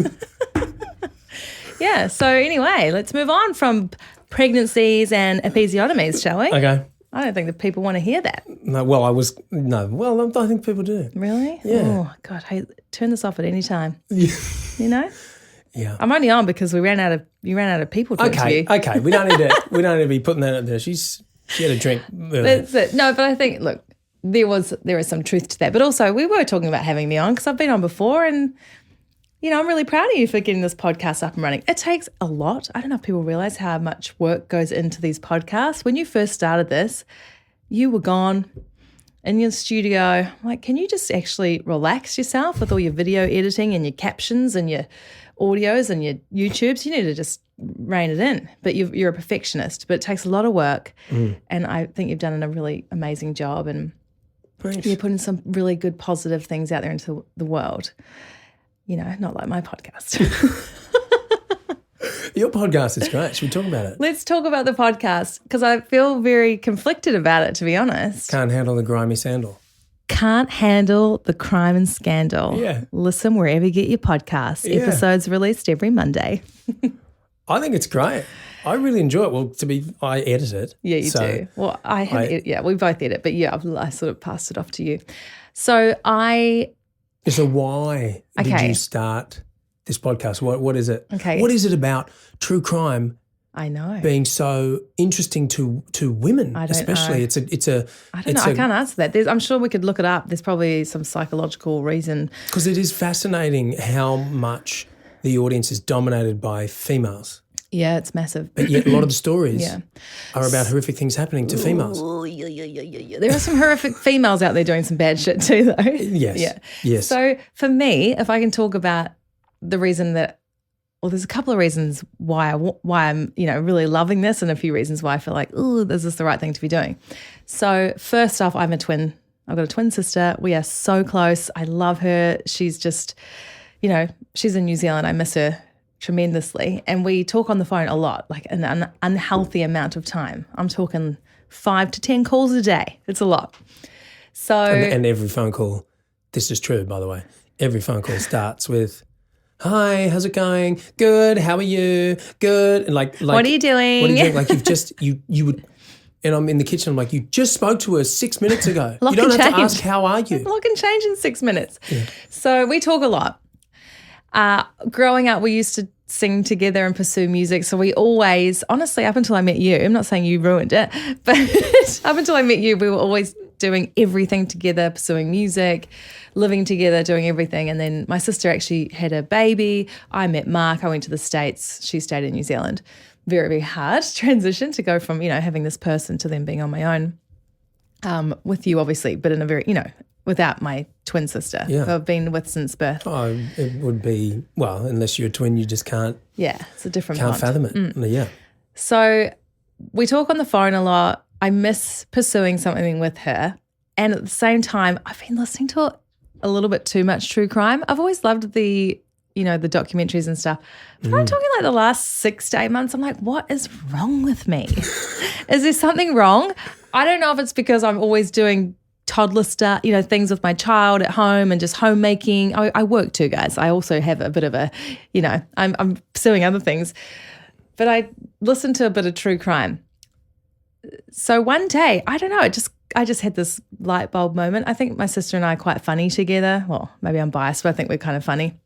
Yeah, so anyway, let's move on from pregnancies and episiotomies, shall we? Okay. I don't think that people want to hear that. I think people do. Really? Yeah. Oh, God, hey, turn this off at any time. Yeah. You know? Yeah. I'm only on because you ran out of people to interview. Okay. We don't need to be putting that out there. She had a drink. That's it. No, but I think, look, there is some truth to that. But also, we were talking about having me on because I've been on before and, I'm really proud of you for getting this podcast up and running. It takes a lot. I don't know if people realize how much work goes into these podcasts. When you first started this, you were gone in your studio. I'm like, can you just actually relax yourself with all your video editing and your captions and your audios and your YouTubes? You need to just rein it in. But you're a perfectionist, but it takes a lot of work. And I think you've done a really amazing job. And Thanks. you're putting some really good positive things out there into the world. Not like my podcast. Your podcast is great. Should we talk about it? Let's talk about the podcast because I feel very conflicted about it, to be honest. Can't handle the grimy sandal. Can't handle the crime and scandal. Yeah. Listen wherever you get your podcasts. Yeah. Episodes released every Monday. I think it's great. I really enjoy it. Well, I edit it. Yeah, you do. Well, we both edit, but yeah, I sort of passed it off to you. So why did you start this podcast? What is it? Okay. What is it about true crime I know being so interesting to women, especially? Know. It's a. I don't know. I can't answer that. I'm sure we could look it up. There's probably some psychological reason. Because it is fascinating how much the audience is dominated by females. Yeah, it's massive. But yet a lot of the stories are about horrific things happening to females. Oh, yeah. There are some horrific females out there doing some bad shit too, though. Yes. Yeah. Yes. So for me, if I can talk about the reason that, there's a couple of reasons why I'm, really loving this, and a few reasons why I feel like, this is the right thing to be doing. So first off, I'm a twin. I've got a twin sister. We are so close. I love her. She's just, she's in New Zealand. I miss her tremendously. And we talk on the phone a lot, like an unhealthy amount of time. I'm talking 5 to 10 calls a day. It's a lot. So and every phone call, this is true, by the way, every phone call starts with, "Hi, how's it going? Good. How are you? Good." And like what are you doing? What are you doing? Like you've just you would, and I'm in the kitchen. I'm like, you just spoke to her 6 minutes ago. You don't have to ask, "How are you?" Lock and change in 6 minutes. Yeah. So we talk a lot. Growing up, we used to sing together and pursue music. So we always, honestly, up until I met you, I'm not saying you ruined it, but up until I met you, we were always doing everything together, pursuing music, living together, doing everything. And then my sister actually had a baby. I met Mark. I went to the States. She stayed in New Zealand. Very, very hard transition to go from, having this person to then being on my own with you, obviously, but in a very, without my twin sister who I've been with since birth. Oh, it would be, well, unless you're a twin, you just can't. Yeah, it's a different Can't bond. fathom it. Yeah. So we talk on the phone a lot. I miss pursuing something with her. And at the same time, I've been listening to a little bit too much true crime. I've always loved the documentaries and stuff. But I'm talking like the last 6 to 8 months, I'm like, what is wrong with me? Is there something wrong? I don't know if it's because I'm always doing toddler stuff, things with my child at home and just homemaking. I work too, guys. I also have a bit of a, I'm pursuing other things. But I listened to a bit of true crime. So one day, I don't know, I just had this light bulb moment. I think my sister and I are quite funny together. Well, maybe I'm biased, but I think we're kind of funny.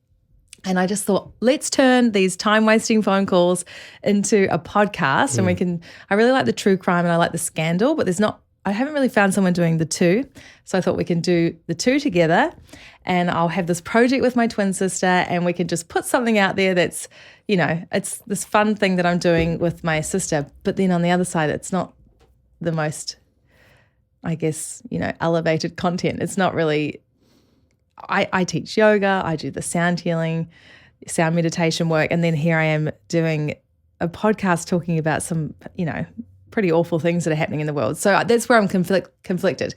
And I just thought, let's turn these time-wasting phone calls into a podcast. And I really like the true crime and I like the scandal, but I haven't really found someone doing the two. So I thought we can do the two together and I'll have this project with my twin sister and we can just put something out there that's, it's this fun thing that I'm doing with my sister. But then on the other side, it's not the most, I guess, elevated content. It's not really, I teach yoga, I do the sound healing, sound meditation work. And then here I am doing a podcast talking about some, pretty awful things that are happening in the world. So that's where I'm conflicted.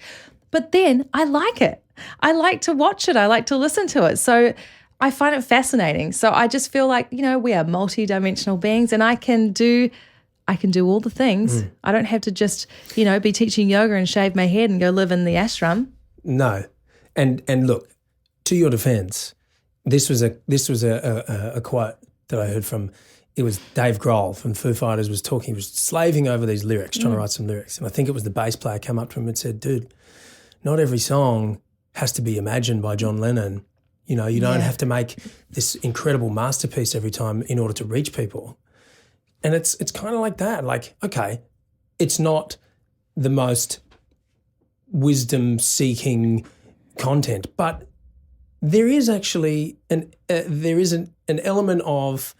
But then I like it. I like to watch it. I like to listen to it. So I find it fascinating. So I just feel like, we are multi-dimensional beings and I can do all the things. I don't have to just, be teaching yoga and shave my head and go live in the ashram. No. And look, to your defense, this was a quote that I heard from, it was Dave Grohl from Foo Fighters was talking, he was slaving over these lyrics, trying to write some lyrics. And I think it was the bass player came up to him and said, dude, not every song has to be imagined by John Lennon. You don't have to make this incredible masterpiece every time in order to reach people. And it's kind of like that. Like, okay, it's not the most wisdom-seeking content, but there is actually an element of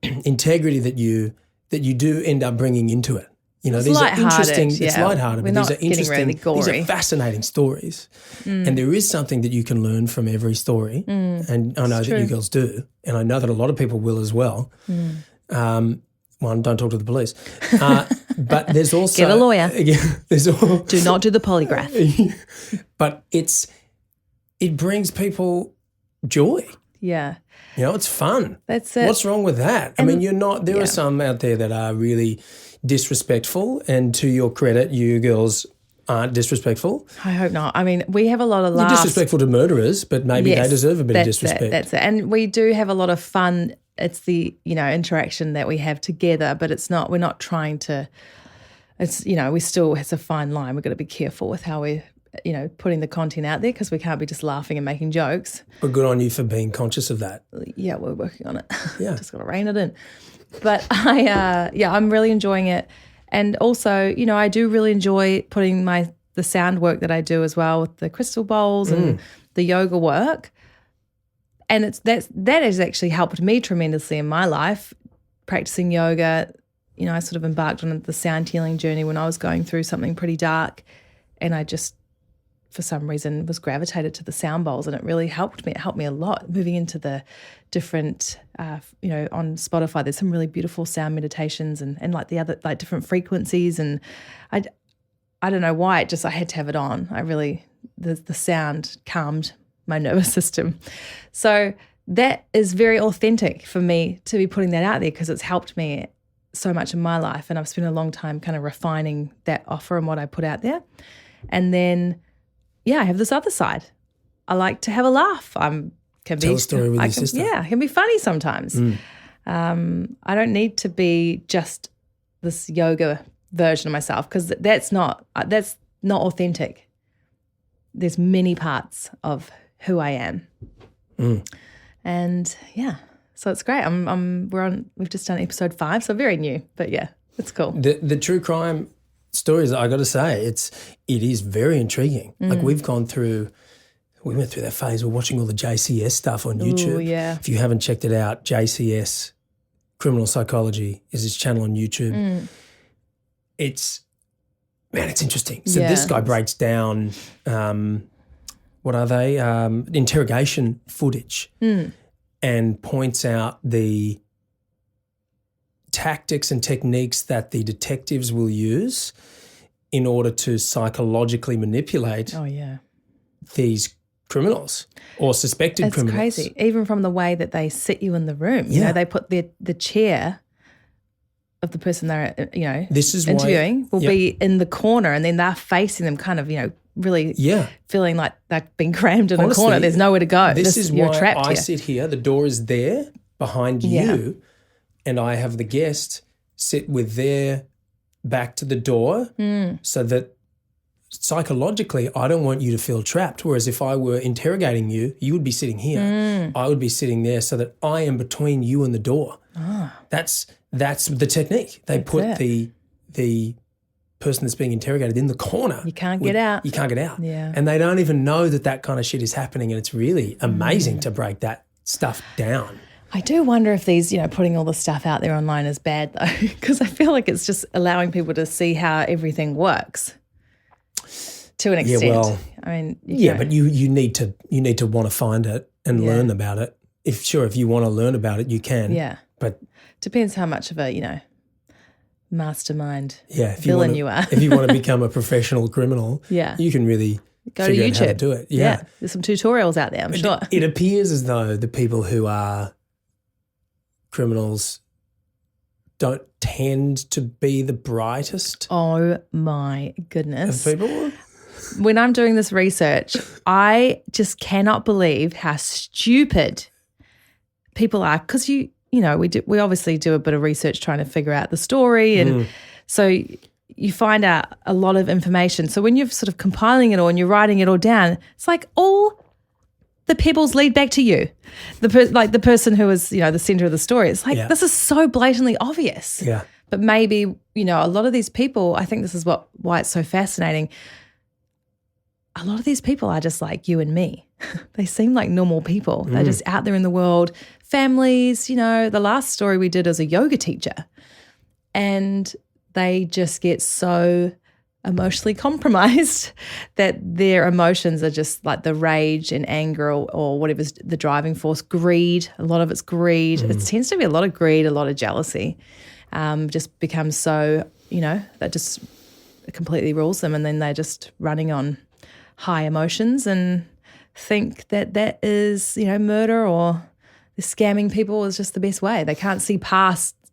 integrity that you do end up bringing into it. You know, these are interesting. Yeah. It's lighthearted, We're but these not are interesting. getting really These are gory. fascinating stories, and there is something that you can learn from every story. And I know that you girls do, and I know that a lot of people will as well. One, don't talk to the police, but there's also Get a lawyer. Do not do the polygraph. But it brings people joy. Yeah. You know, it's fun. That's it. What's wrong with that? I mean, there are some out there that are really disrespectful, and to your credit, you girls aren't disrespectful. I hope not. I mean, we have a lot of You're laughs. disrespectful to murderers, but maybe they deserve a bit of disrespect. That's it. And we do have a lot of fun. It's the, interaction that we have together, but we're not trying to, it's a fine line. We've got to be careful with how we're, putting the content out there, because we can't be just laughing and making jokes. But good on you for being conscious of that. Yeah, we're working on it. Yeah. Just got to rein it in. But I'm really enjoying it. And also, I do really enjoy putting the sound work that I do as well, with the crystal bowls and the yoga work. And that has actually helped me tremendously in my life, practicing yoga. I sort of embarked on the sound healing journey when I was going through something pretty dark, and I just, for some reason, was gravitated to the sound bowls, and it really helped me. It helped me a lot moving into the different, on Spotify, there's some really beautiful sound meditations and like the other, like different frequencies. And I don't know why, I had to have it on. The sound calmed my nervous system. So that is very authentic for me to be putting that out there, because it's helped me so much in my life. And I've spent a long time kind of refining that offer and what I put out there. And then, I have this other side. I like to have a laugh. Tell a story with your sister. Yeah, I can be funny sometimes. I don't need to be just this yoga version of myself, because that's not authentic. There's many parts of who I am. And so it's great. We've just done episode 5, so very new, but it's cool. The true crime stories, I got to say, it is very intriguing. Like we went through that phase. We're watching all the JCS stuff on YouTube. Ooh, yeah. If you haven't checked it out, JCS Criminal Psychology is his channel on YouTube. It's interesting. So this guy breaks down, what are they? Interrogation footage, and points out the tactics and techniques that the detectives will use in order to psychologically manipulate these criminals or suspected criminals. It's crazy. Even from the way that they sit you in the room. They put the chair of the person they're, this is interviewing will be in the corner, and then they're facing them kind of, really feeling like they're being crammed in a corner. There's nowhere to go. This is you're why trapped I here. sit here. The door is there behind you, and I have the guest sit with their back to the door so that psychologically I don't want you to feel trapped. Whereas if I were interrogating you, you would be sitting here. I would be sitting there so that I am between you and the door. That's the technique. They put the person that's being interrogated in the corner. You can't get out. You can't get out. Yeah. And they don't even know that kind of shit is happening, and it's really amazing to break that stuff down. I do wonder if these, putting all the stuff out there online is bad though, because I feel like it's just allowing people to see how everything works to an extent. Yeah, well, I mean, but you need to want to find it and learn about it. If you want to learn about it, you can. Yeah. But depends how much of a, mastermind if villain you are. If you want to become a professional criminal, you can really go to figure YouTube. out how to do it. Yeah. There's some tutorials out there, I'm sure. It appears as though the people who are criminals don't tend to be the brightest Oh my goodness. of people. When I'm doing this research, I just cannot believe how stupid people are, because we obviously do a bit of research trying to figure out the story, and so you find out a lot of information. So when you're sort of compiling it all and you're writing it all down, it's like all the pebbles lead back to you, the person who is the center of the story. It's like this is so blatantly obvious. Yeah. But maybe a lot of these people, I think this is why it's so fascinating. A lot of these people are just like you and me. they seem like normal people. They're just out there in the world, families, the last story we did as a yoga teacher, and they just get so emotionally compromised that their emotions are just like the rage and anger or whatever's the driving force, greed. A lot of it's greed. It tends to be a lot of greed, a lot of jealousy. Just becomes so, that just completely rules them, and then they're just running on high emotions and think that is, murder or scamming people is just the best way. They can't see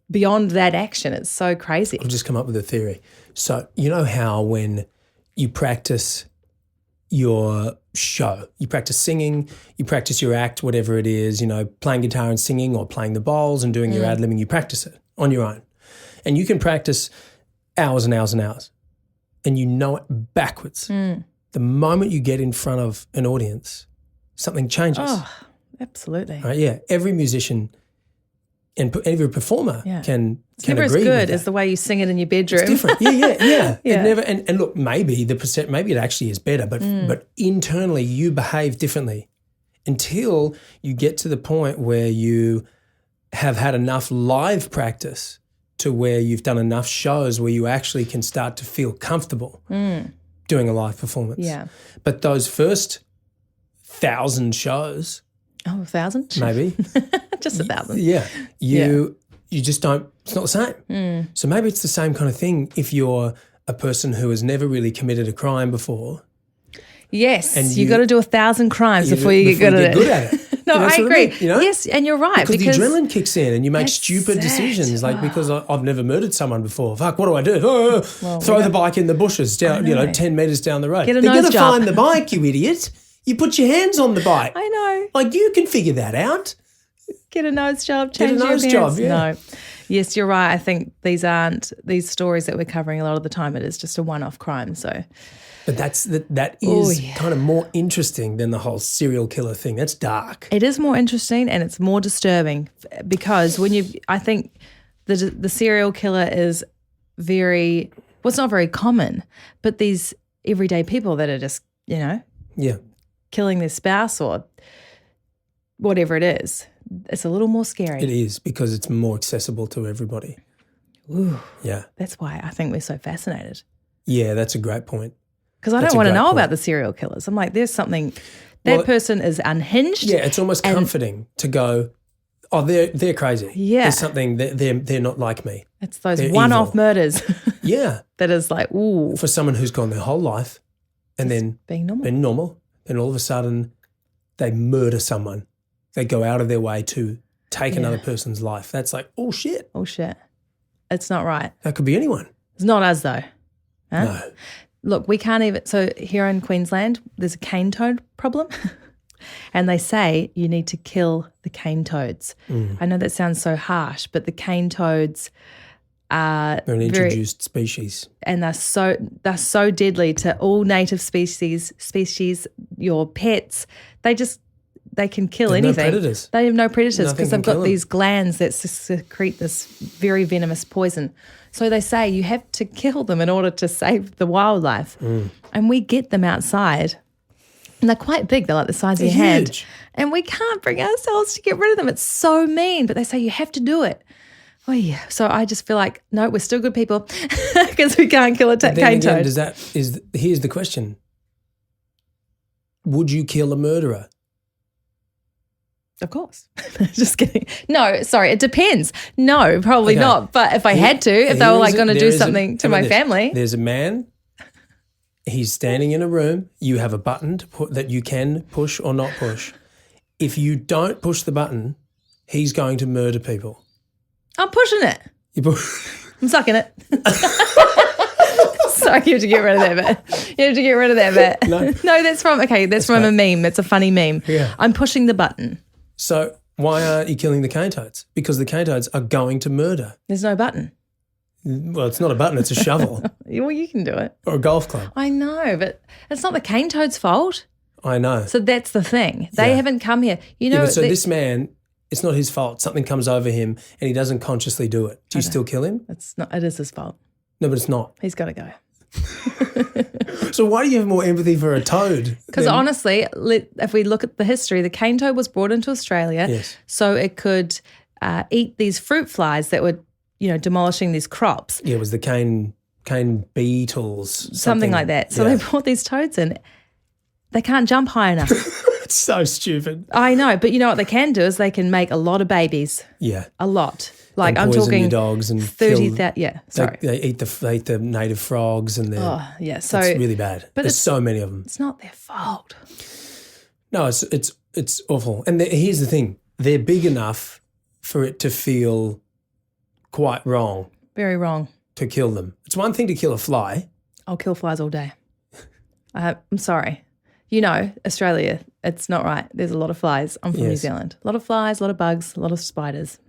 beyond that action. It's so crazy. I've just come up with a theory. So you know how when you practice your show, you practice singing, you practice your act, whatever it is, playing guitar and singing or playing the bowls and doing your ad-libbing, you practice it on your own. And you can practice hours and hours and hours and you know it backwards. The moment you get in front of an audience, something changes. Oh, absolutely. Right? Yeah. Every musician and every performer can never agree as good with that. as the way you sing it in your bedroom. It's different. Yeah. Yeah. It never. And look, maybe maybe it actually is better, but internally you behave differently until you get to the point where you have had enough live practice to where you've done enough shows where you actually can start to feel comfortable doing a live performance. Yeah. But those first 1,000 shows. Oh, 1,000? Maybe. Just 1,000. Yeah. You just don't, it's not the same. So maybe it's the same kind of thing if you're a person who has never really committed a crime before. Yes. And you got to do 1,000 crimes before you get good at it. No, I agree. I mean, Yes, and you're right. Because the adrenaline kicks in and you make stupid decisions. Like, because I've never murdered someone before. Fuck, what do I do? Throw the bike in the bushes down, 10 metres down the road. Get a They're nose going to job. find the bike, you idiot. You put your hands on the bike. I know. Like, you can figure that out. Get a nose job, Get a change your nose appearance. job, yeah. No. Yes, you're right. I think these stories that we're covering a lot of the time, it is just a one-off crime. So, but that is kind of more interesting than the whole serial killer thing. That's dark. it is more interesting and it's more disturbing because I think the serial killer is it's not very common, but these everyday people that are just, killing their spouse or whatever it is, it's a little more scary. It is because it's more accessible to everybody. Ooh, Yeah. that's why I think we're so fascinated. Yeah, that's a great point. Because I That's don't a want to great know point. about the serial killers. I'm like, there's something, that person is unhinged. Yeah, it's almost comforting to go, oh, they're crazy. Yeah. There's something, they're not like me. It's those They're one-off evil. murders Yeah. that is like, ooh, For someone who's gone their whole life and then being normal. been normal, then all of a sudden they murder someone. They go out of their way to take another person's life. That's like, oh, shit. Oh, shit. It's not right. That could be anyone. It's not us, though. Huh? No. Look, we can't even – so here in Queensland, there's a cane toad problem and they say you need to kill the cane toads. I know that sounds so harsh, but the cane toads are They're an introduced species. and they're so deadly to all native species, your pets. They can kill They've no anything. predators. They have no predators Nothing because can they've got kill them. these glands that secrete this very venomous poison. So they say you have to kill them in order to save the wildlife. And we get them outside. And they're quite big. They're like the size of your hand. Huge. And we can't bring ourselves to get rid of them. It's so mean. But they say you have to do it. Oh, yeah. So I just feel like, no, we're still good people because we can't kill a Then cane again, toad. here's the question. Would you kill a murderer? Of course. Just kidding. No, sorry. It depends. No, probably Okay. not. But if I had to, if they were like going to do something to my family. There's a man. He's standing in a room. You have a button that you can push or not push. If you don't push the button, he's going to murder people. I'm pushing it. You push. I'm sucking it. Sorry, you have to get rid of that bit. You have to get rid of that bit. No, that's from a meme. It's a funny meme. Yeah. I'm pushing the button. So why aren't you killing the cane toads? Because the cane toads are going to murder. There's no button. Well, it's not a button, it's a shovel Well, you can do it. or a golf club. I know, but it's not the cane toad's fault. I know. So that's the thing. They Yeah. haven't come here. You know, Yeah, but so this man, it's not his fault. Something comes over him and he doesn't consciously do it. Do you still kill him? it's not. It is his fault. No, but it's not. He's got to go. So why do you have more empathy for a toad? Because honestly, if we look at the history, the cane toad was brought into Australia so it could eat these fruit flies that were, demolishing these crops. Yeah, it was the cane beetles. Something like that. So they brought these toads in. They can't jump high enough. It's so stupid. I know, but you know what they can do is they can make a lot of babies. Yeah. A lot. Like and I'm talking dogs and 30,000. Yeah, sorry. They eat the native frogs and So it's really bad. But there's so many of them. It's not their fault. No, it's awful. And here's the thing: they're big enough for it to feel quite wrong. Very wrong. To kill them. It's one thing to kill a fly. I'll kill flies all day. I'm sorry. Australia, it's not right. There's a lot of flies. I'm from New Zealand. A lot of flies, a lot of bugs, a lot of spiders.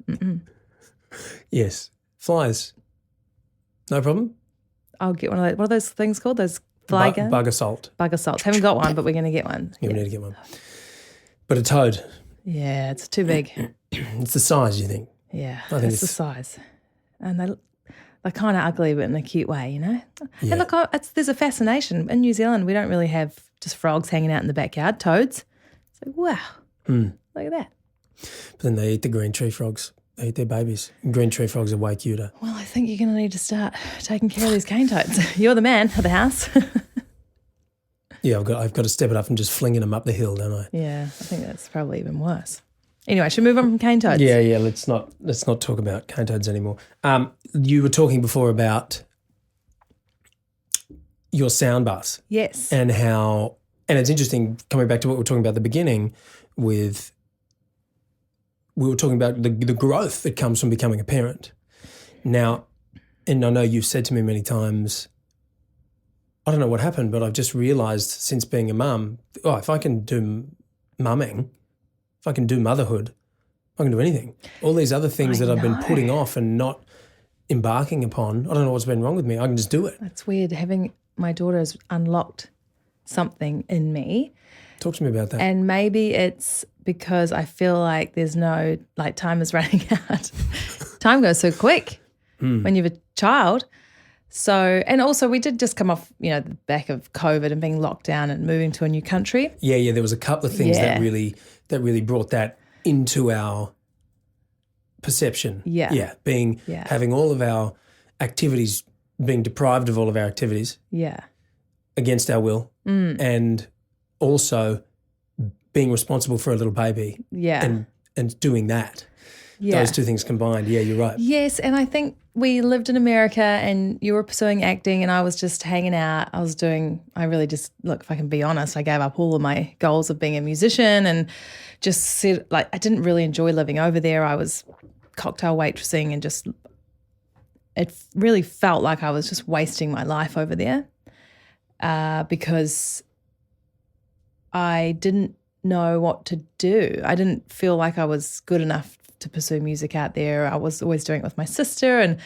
Yes. Flies. No problem? I'll get one of those. What are those things called? Those fly guns? Bug assault. Bug assaults. Haven't got one, but we're going to get one. Yeah, we need to get one. But a toad. Yeah, it's too big. It's the size, you think? Yeah, it's the size. And they're kind of ugly, but in a cute way, Yeah. And look, there's a fascination. In New Zealand, we don't really have just frogs hanging out in the backyard, toads. It's like, wow, look at that. But then they eat the green tree frogs. They eat their babies. And green tree frogs are way cuter. Well, I think you're going to need to start taking care of these cane toads. You're the man of the house. Yeah, I've got to step it up and just flinging them up the hill, don't I? Yeah, I think that's probably even worse. Anyway, should we move on from cane toads? Yeah. Let's not talk about cane toads anymore. You were talking before about your sound baths. Yes. And it's interesting coming back to what we were talking about at the beginning we were talking about the growth that comes from becoming a parent. Now, and I know you've said to me many times, I don't know what happened, but I've just realised since being a mum, if I can do mumming, if I can do motherhood, I can do anything. All these other things that I've been putting off and not embarking upon, I don't know what's been wrong with me. I can just do it. That's weird. Having my daughter has unlocked something in me. Talk to me about that. And maybe it's because I feel like there's no, time is running out. Time goes so quick when you have a child. So, and also we did just come off, the back of COVID and being locked down and moving to a new country. Yeah. There was a couple of things that really brought that into our perception. Yeah. Yeah. Having all of our activities, being deprived of all of our activities. Yeah. Against our will. And also being responsible for a little baby. Yeah. And doing that. Yeah. Those two things combined. Yeah, you're right. Yes, and I think we lived in America and you were pursuing acting and I was just hanging out. I really just, look, if I can be honest, I gave up all of my goals of being a musician and just said, I didn't really enjoy living over there. I was cocktail waitressing and just, it really felt like I was just wasting my life over there because I didn't know what to do. I didn't feel like I was good enough to pursue music out there. I was always doing it with my sister and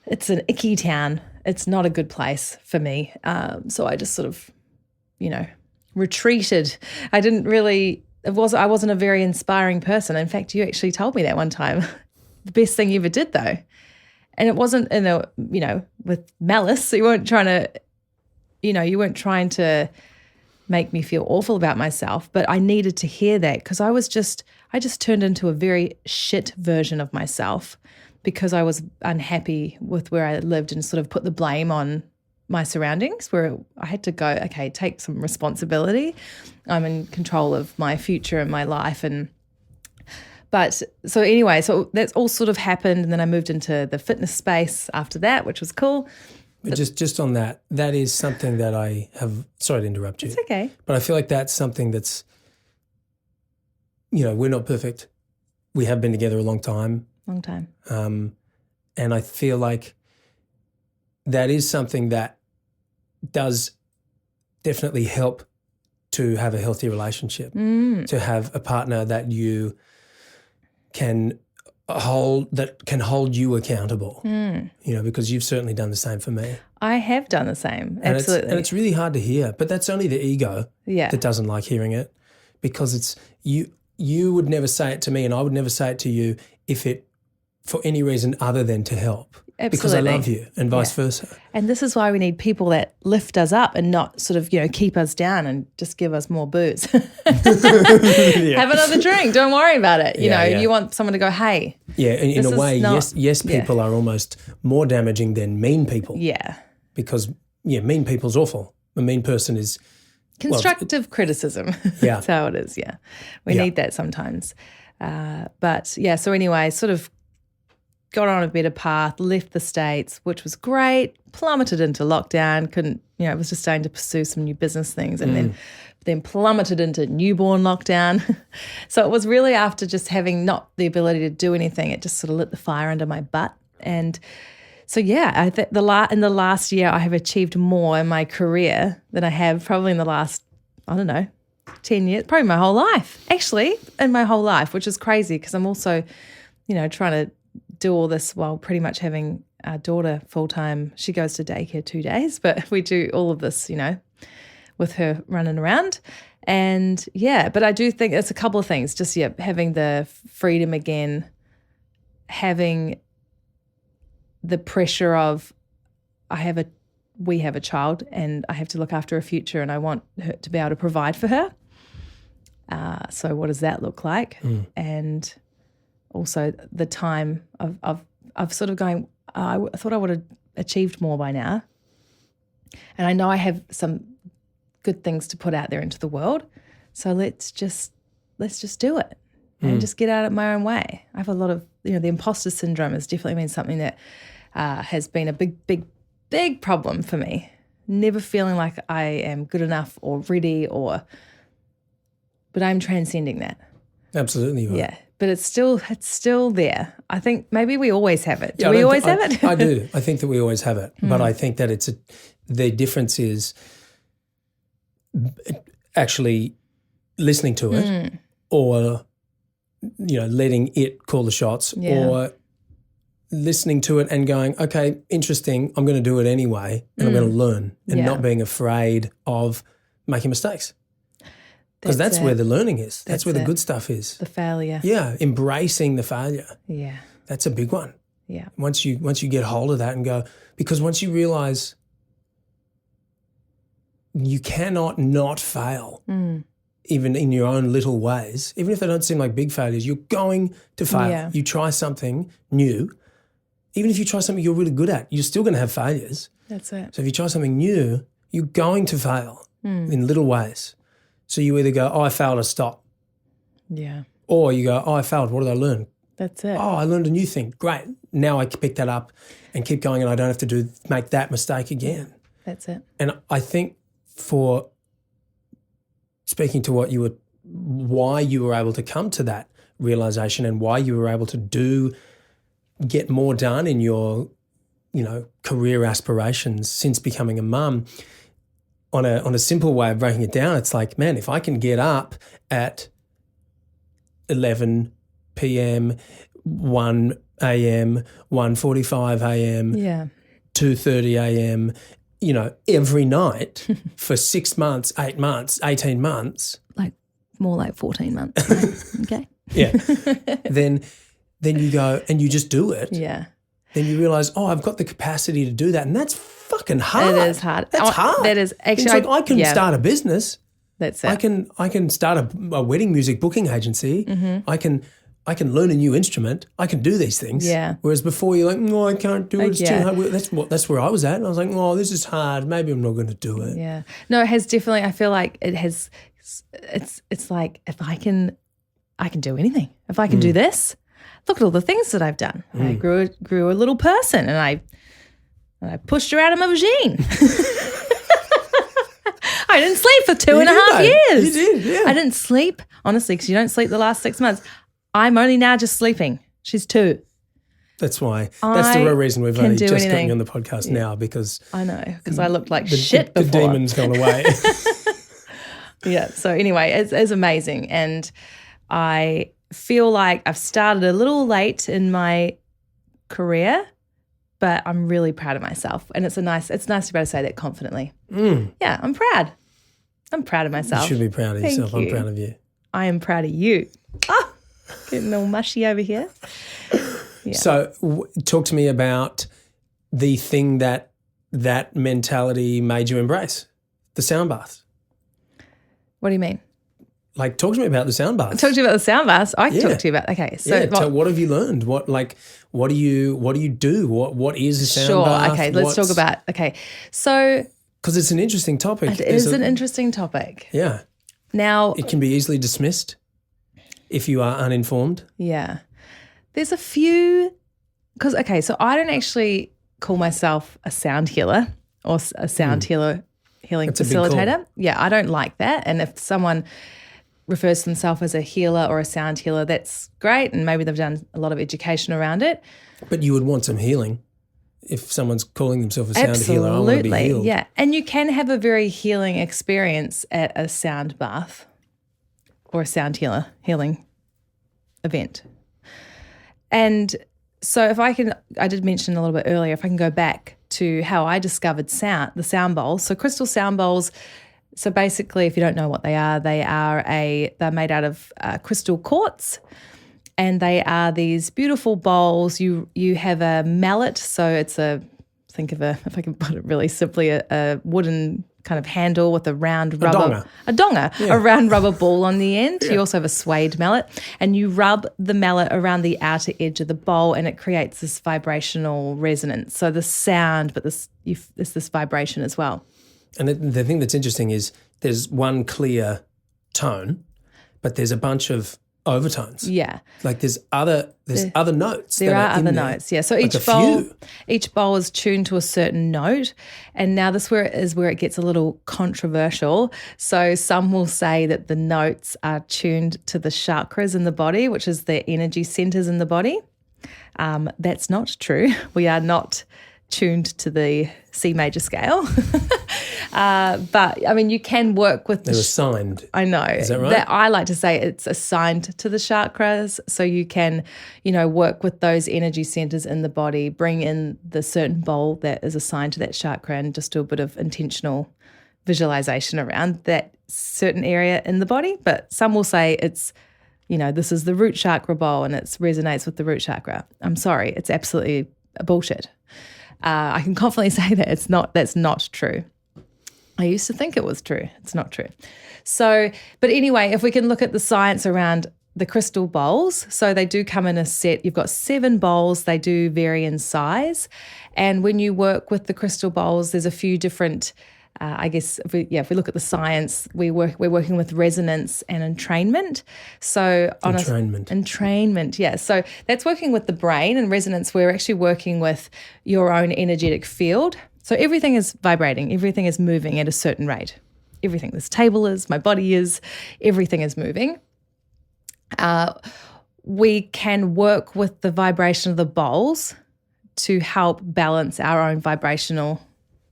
it's an icky town. It's not a good place for me. So I just sort of, retreated. I wasn't a very inspiring person. In fact, you actually told me that one time. The best thing you ever did though. And it wasn't with malice. You weren't trying to make me feel awful about myself, but I needed to hear that because I just turned into a very shit version of myself because I was unhappy with where I lived and sort of put the blame on my surroundings where I had to go, okay, take some responsibility. I'm in control of my future and my life. So that's all sort of happened. And then I moved into the fitness space after that, which was cool. But just on that is something that I have, sorry to interrupt you. It's okay. But I feel like that's something that's, we're not perfect. We have been together a long time. Long time. And I feel like that is something that does definitely help to have a healthy relationship, to have a partner that you can hold you accountable, because you've certainly done the same for me. I have done the same, absolutely. And it's really hard to hear, but that's only the ego that doesn't like hearing it because it's you would never say it to me and I would never say it to you if it for any reason other than to help. Because I love you, and vice versa. And this is why we need people that lift us up and not sort of, keep us down and just give us more booze. Have another drink. Don't worry about it. You know, you want someone to go, hey. Yeah, in a way, yes, people are almost more damaging than mean people. Yeah. Because, mean people's awful. A mean person is... Constructive criticism. Yeah. That's how it is, We need that sometimes. So anyway, sort of got on a better path, left the States, which was great, plummeted into lockdown, I was just starting to pursue some new business things and then plummeted into newborn lockdown. So it was really after just having not the ability to do anything, it just sort of lit the fire under my butt. And so, I think in the last year I have achieved more in my career than I have probably in the last, 10 years, probably my whole life, actually, in my whole life, which is crazy because I'm also, trying to do all this while pretty much having our daughter full-time. She goes to daycare 2 days, but we do all of this, with her running around. And, but I do think it's a couple of things, just, having the freedom again, having the pressure of we have a child and I have to look after her future and I want her to be able to provide for her. So what does that look like? And also the time of sort of going, I thought I would have achieved more by now. And I know I have some good things to put out there into the world. So let's just do it and just get out of my own way. I have a lot of, the imposter syndrome has definitely been something that has been a big problem for me. Never feeling like I am good enough or ready but I'm transcending that. Absolutely. You are. Yeah. But it's still there. I think maybe we always have it. Do we always have it? I do. I think that we always have it. But I think that the difference is actually listening to it or, letting it call the shots or listening to it and going, okay, interesting, I'm going to do it anyway and I'm going to learn and not being afraid of making mistakes. Because that's where the learning is. That's where the good stuff is. The failure. Yeah, embracing the failure. Yeah. That's a big one. Yeah. Once you get hold of that and go, because once you realize you cannot not fail, even in your own little ways, even if they don't seem like big failures, you're going to fail. Yeah. You try something new. Even if you try something you're really good at, you're still going to have failures. That's it. So if you try something new, you're going to fail in little ways. So you either go, I failed, I stop. Yeah. Or you go, I failed, what did I learn? That's it. I learned a new thing. Great. Now I can pick that up and keep going and I don't have to make that mistake again. That's it. And I think for speaking to why you were able to come to that realization and why you were able to get more done in your, career aspirations since becoming a mum, on a simple way of breaking it down, it's like, man, if I can get up at 11 p.m., 1 a.m., 1:45 a.m., 2:30 a.m., every night for 6 months, 8 months, 18 months. More like 14 months. Right? Okay. Yeah. Then you go and you just do it. Yeah. Then you realise, I've got the capacity to do that. And that's fucking hard. It is hard. That's hard. That is actually. It's like I can start a business. That's it. I can start a wedding music booking agency. I can learn a new instrument. I can do these things. Yeah. Whereas before you're like, no, I can't do it. It's too hard. That's where I was at. And I was like, this is hard. Maybe I'm not going to do it. Yeah. No, it has definitely. I feel like it has. It's like if I can do anything. If I can do this. Look at all the things that I've done. I grew a little person and I pushed her out of my vagine. I didn't sleep for 2.5 years. You did, yeah. I didn't sleep, honestly, because you don't sleep the last 6 months. I'm only now just sleeping. She's 2. That's why. That's the real reason we've only just anything. gotten you on the podcast now, because I know, because I looked like shit before. The demon's gone away. Yeah. So anyway, it's amazing, and I feel like I've started a little late in my career, but I'm really proud of myself, and it's nice to be able to say that confidently. Yeah, I'm proud. I'm proud of myself. You should be proud of yourself. Thank you. I'm proud of you. I am proud of you. Getting all mushy over here. So talk to me about the thing that mentality made you embrace, the sound bath. What do you mean? Like, talk to me about the sound bath. Talk to you about the sound baths. I can talk to you about. Okay, so what have you learned? What do you do? What is a sound bath? Sure. Okay, let's talk about. Okay, so because it's an interesting topic. It is an interesting topic. Yeah. Now it can be easily dismissed if you are uninformed. Yeah, there's a few because so I don't actually call myself a sound healer or a sound healing That's facilitator. Yeah, I don't like that. And if someone refers to themselves as a healer or a sound healer, that's great. And maybe they've done a lot of education around it. But you would want some healing. If someone's calling themselves a sound healer, I want to be healed. Yeah. And you can have a very healing experience at a sound bath or a sound healing event. And so if I did mention a little bit earlier, if I can go back to how I discovered the sound bowls. So crystal sound bowls, so basically, if you don't know what they are they're made out of crystal quartz, and they are these beautiful bowls. You have a mallet, so it's if I can put it really simply, a wooden kind of handle with a round rubber, a round rubber ball on the end. Yeah. You also have a suede mallet, and you rub the mallet around the outer edge of the bowl, and it creates this vibrational resonance. So the sound, but there's this vibration as well. And the thing that's interesting is there's one clear tone, but there's a bunch of overtones. Yeah. Like there's other notes. There are other notes, yeah. So each bowl is tuned to a certain note. And now this is where it gets a little controversial. So some will say that the notes are tuned to the chakras in the body, which is the energy centers in the body. That's not true. We are not tuned to the C major scale. But I mean, you can work with they're assigned. I know. Is that right? I like to say it's assigned to the chakras. So you can, work with those energy centers in the body, bring in the certain bowl that is assigned to that chakra, and just do a bit of intentional visualization around that certain area in the body. But some will say it's, this is the root chakra bowl and it resonates with the root chakra. I'm sorry, it's absolutely bullshit. I can confidently say that that's not true. I used to think it was true. It's not true. So, but anyway, if we can look at the science around the crystal bowls, so they do come in a set. You've got 7 bowls. They do vary in size. And when you work with the crystal bowls, there's a few different, if we look at the science, we're working with resonance and entrainment. So entrainment, yeah. So that's working with the brain, and resonance, we're actually working with your own energetic field. So everything is vibrating, everything is moving at a certain rate. Everything, this table is, my body is, everything is moving. We can work with the vibration of the bowls to help balance our own vibrational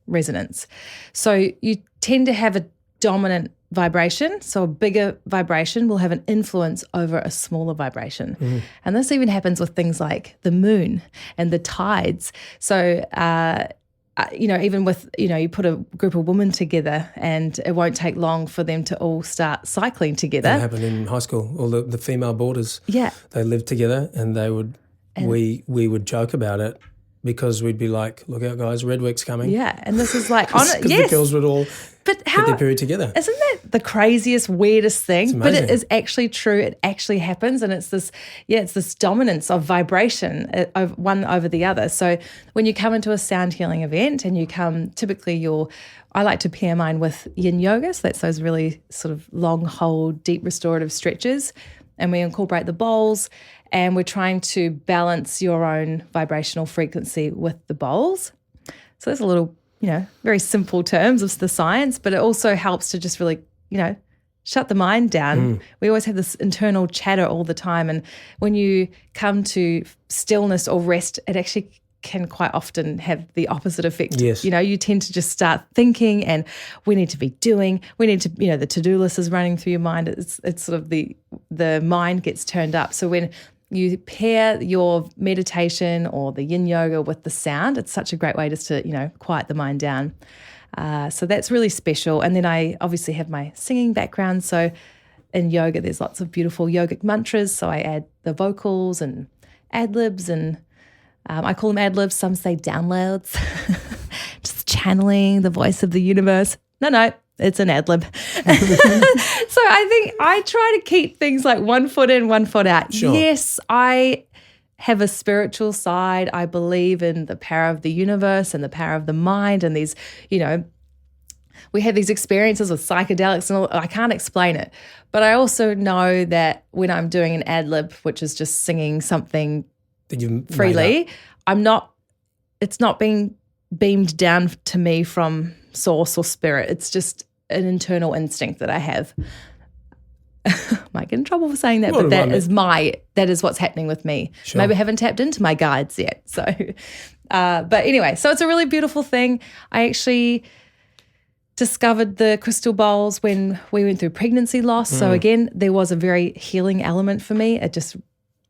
resonance. So you tend to have a dominant vibration, so a bigger vibration will have an influence over a smaller vibration. Mm. And this even happens with things like the moon and the tides. So even with, you put a group of women together and it won't take long for them to all start cycling together. That happened in high school, all the female boarders. Yeah. They lived together and we would joke about it because we'd be like, look out guys, Red Week's coming. Yeah, and this is like, because the girls would all get their period together. Isn't that the craziest, weirdest thing? But it is actually true. It actually happens, and it's this dominance of vibration of one over the other. So when you come into a sound healing event and you come, typically I like to pair mine with yin yoga. So that's those really sort of long hold, deep restorative stretches. And we incorporate the bowls, and we're trying to balance your own vibrational frequency with the bowls. So there's a little, very simple terms of the science, but it also helps to just really, shut the mind down. Mm. We always have this internal chatter all the time. And when you come to stillness or rest, it actually can quite often have the opposite effect. Yes. You tend to just start thinking, and we need to be doing, we need to, the to-do list is running through your mind. It's sort of the mind gets turned up. So when you pair your meditation or the yin yoga with the sound, it's such a great way just to, quiet the mind down. So that's really special. And then I obviously have my singing background. So in yoga, there's lots of beautiful yogic mantras. So I add the vocals and ad-libs and I call them ad-libs, some say downloads, just channeling the voice of the universe. No, it's an ad-lib. So I think I try to keep things like one foot in, one foot out. Sure. Yes, I have a spiritual side. I believe in the power of the universe and the power of the mind and these, we have these experiences with psychedelics and all. I can't explain it. But I also know that when I'm doing an ad-lib, which is just singing something that you've freely, it's not being beamed down to me from source or spirit. It's just an internal instinct that I have. Might get in trouble for saying that, but that is what's happening with me. Sure. Maybe I haven't tapped into my guides yet. So, but anyway, so it's a really beautiful thing. I actually discovered the crystal bowls when we went through pregnancy loss. So again, there was a very healing element for me. It just,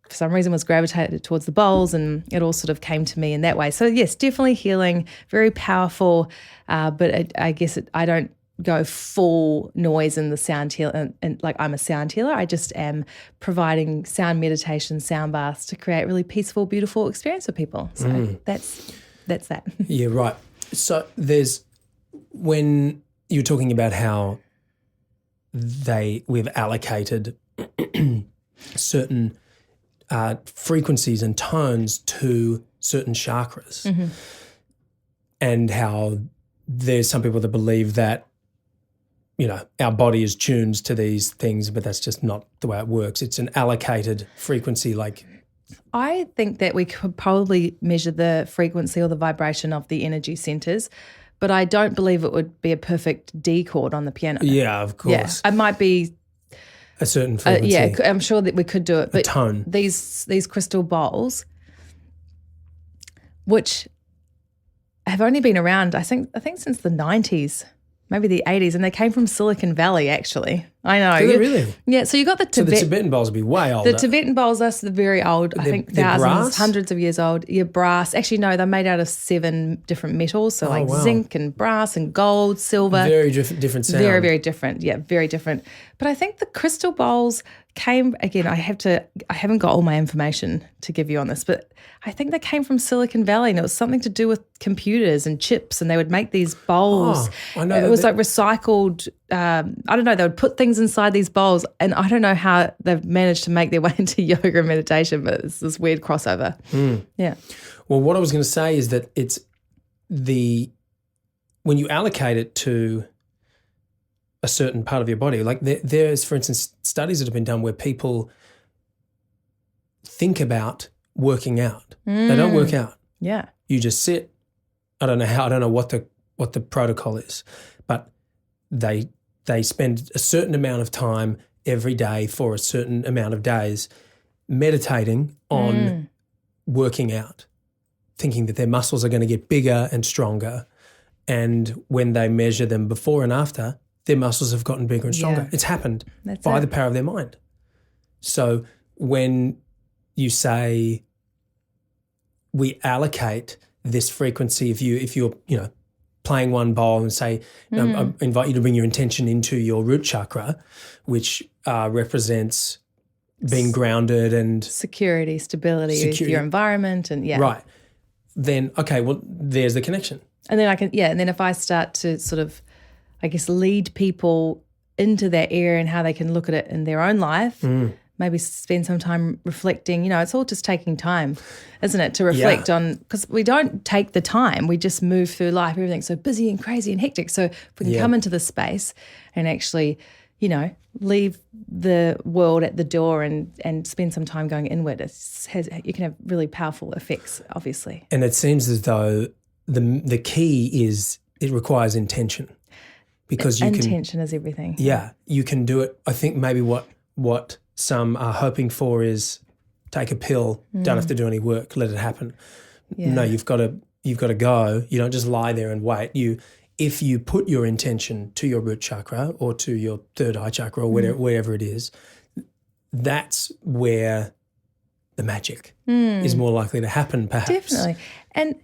for some reason, was gravitated towards the bowls, and it all sort of came to me in that way. So yes, definitely healing, very powerful. But I guess I don't go full noise in the sound healer, and like I'm a sound healer. I just am providing sound meditation, sound baths to create really peaceful, beautiful experience for people. So that's that. Yeah, right. So when you're talking about how we've allocated certain frequencies and tones to certain chakras, and how there's some people that believe that our body is tuned to these things, but that's just not the way it works. It's an allocated frequency. Like, I think that we could probably measure the frequency or the vibration of the energy centers, but I don't believe it would be a perfect D chord on the piano. Yeah, of course. Yeah, it might be a certain frequency. I'm sure that we could do it. But a tone. These crystal bowls, which have only been around, I think since the 90s. Maybe the 80s, and they came from Silicon Valley, actually. I know. Did they really? Yeah, so you got the So the Tibetan bowls would be way older. The Tibetan bowls are very old, I think they're thousands, brass? hundreds of years old. Yeah, brass. Actually, no, they're made out of 7 different metals, so wow. zinc and brass and gold, silver. Very different sound. Very, very different. Yeah, very different. But I think the crystal bowls came, again, I haven't got all my information to give you on this, but I think they came from Silicon Valley, and it was something to do with computers and chips, and they would make these bowls. I know it was like recycled, I don't know, they would put things inside these bowls, and I don't know how they've managed to make their way into yoga and meditation, but it's this weird crossover. Yeah. Well, what I was going to say is that it's when you allocate it to a certain part of your body, like there's, for instance, studies that have been done where people think about working out. They don't work out. Yeah. You just sit. I don't know what the protocol is, but they spend a certain amount of time every day for a certain amount of days meditating on working out, thinking that their muscles are going to get bigger and stronger, and when they measure them before and after, their muscles have gotten bigger and stronger. Yeah. It's happened by the power of their mind. So when you say we allocate this frequency, if you're playing one bowl and say, I invite you to bring your intention into your root chakra, which represents being grounded and security, stability with your environment, and right. Then okay, well, there's the connection. And then and then if I start to sort of, I guess, lead people into that area and how they can look at it in their own life, maybe spend some time reflecting. It's all just taking time, isn't it, to reflect on, because we don't take the time. We just move through life. Everything's so busy and crazy and hectic. So if we can come into the space and actually, leave the world at the door and spend some time going inward, you can have really powerful effects, obviously. And it seems as though the key is it requires intention. Because intention is everything. Yeah, you can do it. I think maybe what some are hoping for is take a pill, don't have to do any work, let it happen. Yeah. No, you've got to go. You don't just lie there and wait. If you put your intention to your root chakra or to your third eye chakra or wherever it is, that's where the magic is more likely to happen, perhaps. Definitely. And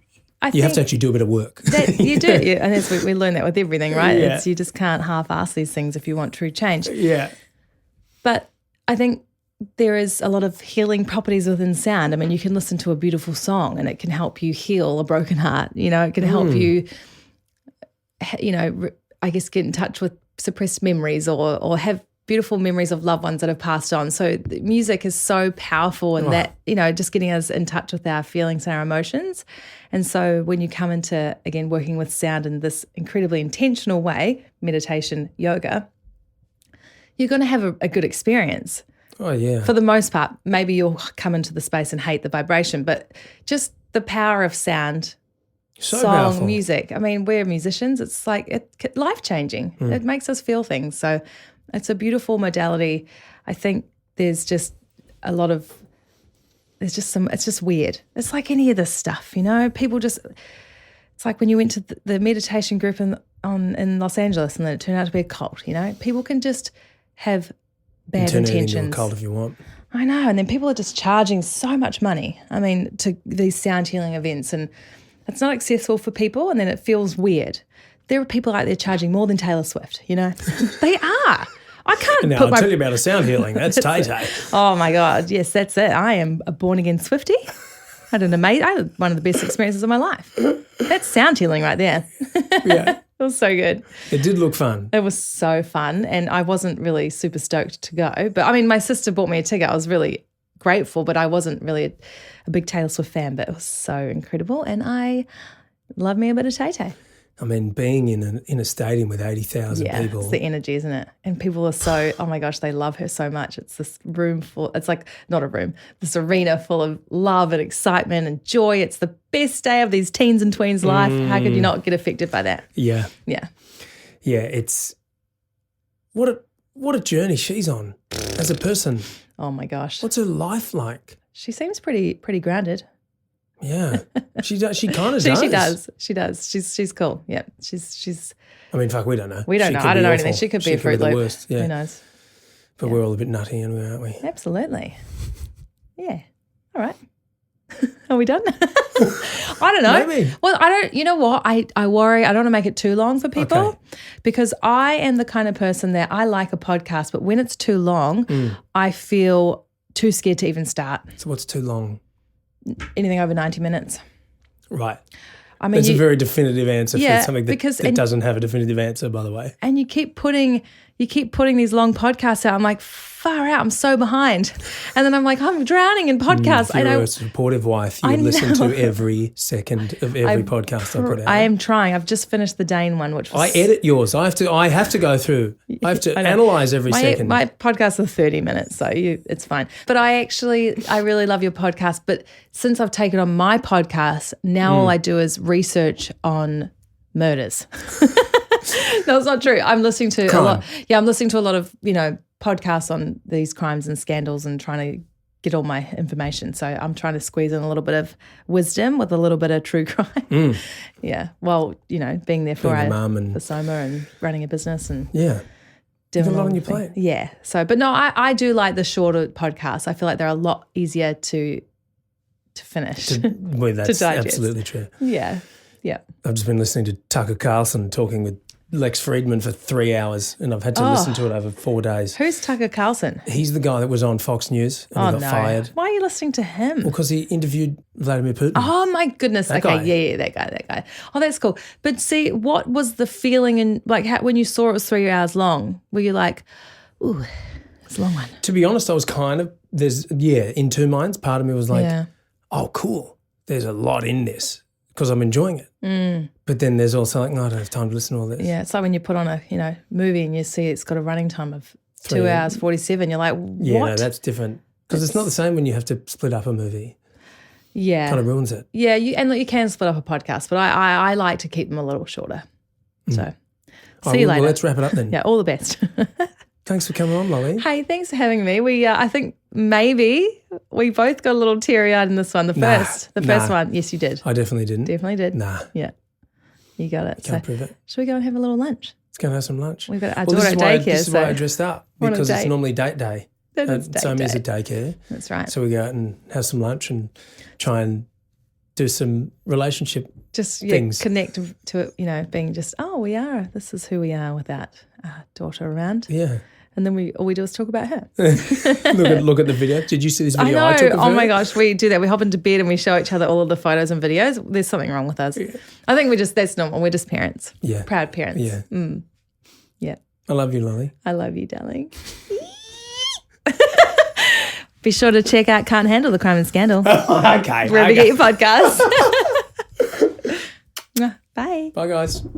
you have to actually do a bit of work. You do, and we learn that with everything, right? Yeah. You just can't half-ass these things if you want true change. Yeah. But I think there is a lot of healing properties within sound. I mean, you can listen to a beautiful song and it can help you heal a broken heart. You know, it can help you, I guess, get in touch with suppressed memories or have beautiful memories of loved ones that have passed on. So the music is so powerful in that, just getting us in touch with our feelings and our emotions. And so when you come into, again, working with sound in this incredibly intentional way, meditation, yoga, you're going to have a good experience. Oh, yeah. For the most part. Maybe you'll come into the space and hate the vibration, but just the power of sound, song, powerful. Music. I mean, we're musicians. It's like life-changing. It makes us feel things. So it's a beautiful modality. I think there's just it's just weird. It's like any of this stuff, people just, it's like when you went to the meditation group in Los Angeles and then it turned out to be a cult, people can just have bad intentions. Turn it into a cult if you want. I know, and then people are just charging so much money, to these sound healing events, and it's not accessible for people, and then it feels weird. There are people out there charging more than Taylor Swift, They are. I can't now, I'll tell you about a sound healing. That's Tay-Tay. Oh, my God. Yes, that's it. I am a born-again Swiftie. I had one of the best experiences of my life. That's sound healing right there. Yeah. It was so good. It did look fun. It was so fun, and I wasn't really super stoked to go. But, my sister bought me a ticket. I was really grateful, but I wasn't really a big Taylor Swift fan, but it was so incredible, and I love me a bit of Tay-Tay. Being in a stadium with 80,000 people. It's the energy, isn't it? And people are so, oh my gosh, they love her so much. It's this room full, it's like, not a room, this arena full of love and excitement and joy. It's the best day of these teens and tweens' life. How could you not get affected by that? Yeah. Yeah. Yeah, it's, what a journey she's on as a person. Oh my gosh. What's her life like? She seems pretty grounded. Yeah, she kind of does. She does. She's cool. Yeah, she's. Fuck, we don't know. We don't know. I don't know anything. She could be a Fruit Loop. Worst, yeah. Who knows? But we're all a bit nutty, aren't we? Absolutely. Yeah. All right. Are we done? I don't know. Maybe. Well, I don't. You know what? I worry. I don't want to make it too long for people because I am the kind of person that I like a podcast, but when it's too long, I feel too scared to even start. So what's too long? Anything over 90 minutes. Right. It's a very definitive answer for something that doesn't have a definitive answer, by the way. And you keep putting these long podcasts out. I'm like, far out, I'm so behind. And then I'm like, I'm drowning in podcasts. If you're a supportive wife, you listen to every second of every podcast I put out. I am trying. I've just finished the Dane one, which was... I edit yours. I have to go through. I have to analyse every second. My podcasts are 30 minutes, so it's fine. But I really love your podcast. But since I've taken on my podcast, now all I do is research on murders. No, it's not true. I'm listening to a lot. Yeah, I'm listening to a lot of, podcasts on these crimes and scandals and trying to get all my information. So I'm trying to squeeze in a little bit of wisdom with a little bit of true crime. Yeah. Well, being there for Soma and running a business and doing a lot on your plate. Yeah. So, but no, I do like the shorter podcasts. I feel like they're a lot easier to finish. That's to digest. Absolutely true. Yeah. Yeah. I've just been listening to Tucker Carlson talking with Lex Friedman for 3 hours, and I've had to listen to it over 4 days. Who's Tucker Carlson? He's the guy that was on Fox News and he got fired. Why are you listening to him? Well, because he interviewed Vladimir Putin. Oh, my goodness. That guy. Yeah, that guy. Oh, that's cool. But see, what was the feeling in, when you saw it was 3 hours long? Were you like, ooh, it's a long one? To be honest, I was kind of, in two minds. Part of me was like, oh, cool. There's a lot in this because I'm enjoying it. But then there's also like, no, I don't have time to listen to all this. Yeah, it's like when you put on a movie and you see it's got a running time of 2 hours 47. You're like, what? Yeah, no, that's different because it's not the same when you have to split up a movie. Yeah, kind of ruins it. Yeah, you can split up a podcast, but I like to keep them a little shorter. So see you later. Well, let's wrap it up then. Yeah, all the best. Thanks for coming on, Lolly. Hey, thanks for having me. We I think maybe we both got a little teary-eyed in this one. The first one. Yes, you did. I definitely didn't. Definitely did. Nah. Yeah. You got it. Can't prove it. Should we go and have a little lunch? Let's go and have some lunch. We've got our daughter at daycare. This is why I dressed up, because it's normally date day. Soma's at daycare. That's right. So we go out and have some lunch and try and do some relationship things. Connect to it, being just, this is who we are without our daughter around. Yeah. And then all we do is talk about her. look at the video. Did you see this video I know. took of her? My gosh, we do that. We hop into bed and we show each other all of the photos and videos. There's something wrong with us. Yeah. I think that's normal. We're just parents. Yeah. Proud parents. Yeah. Yeah. I love you, Lolly. I love you, darling. Be sure to check out Can't Handle the Crime and Scandal. Okay. Wherever you get your podcasts. Bye. Bye, guys.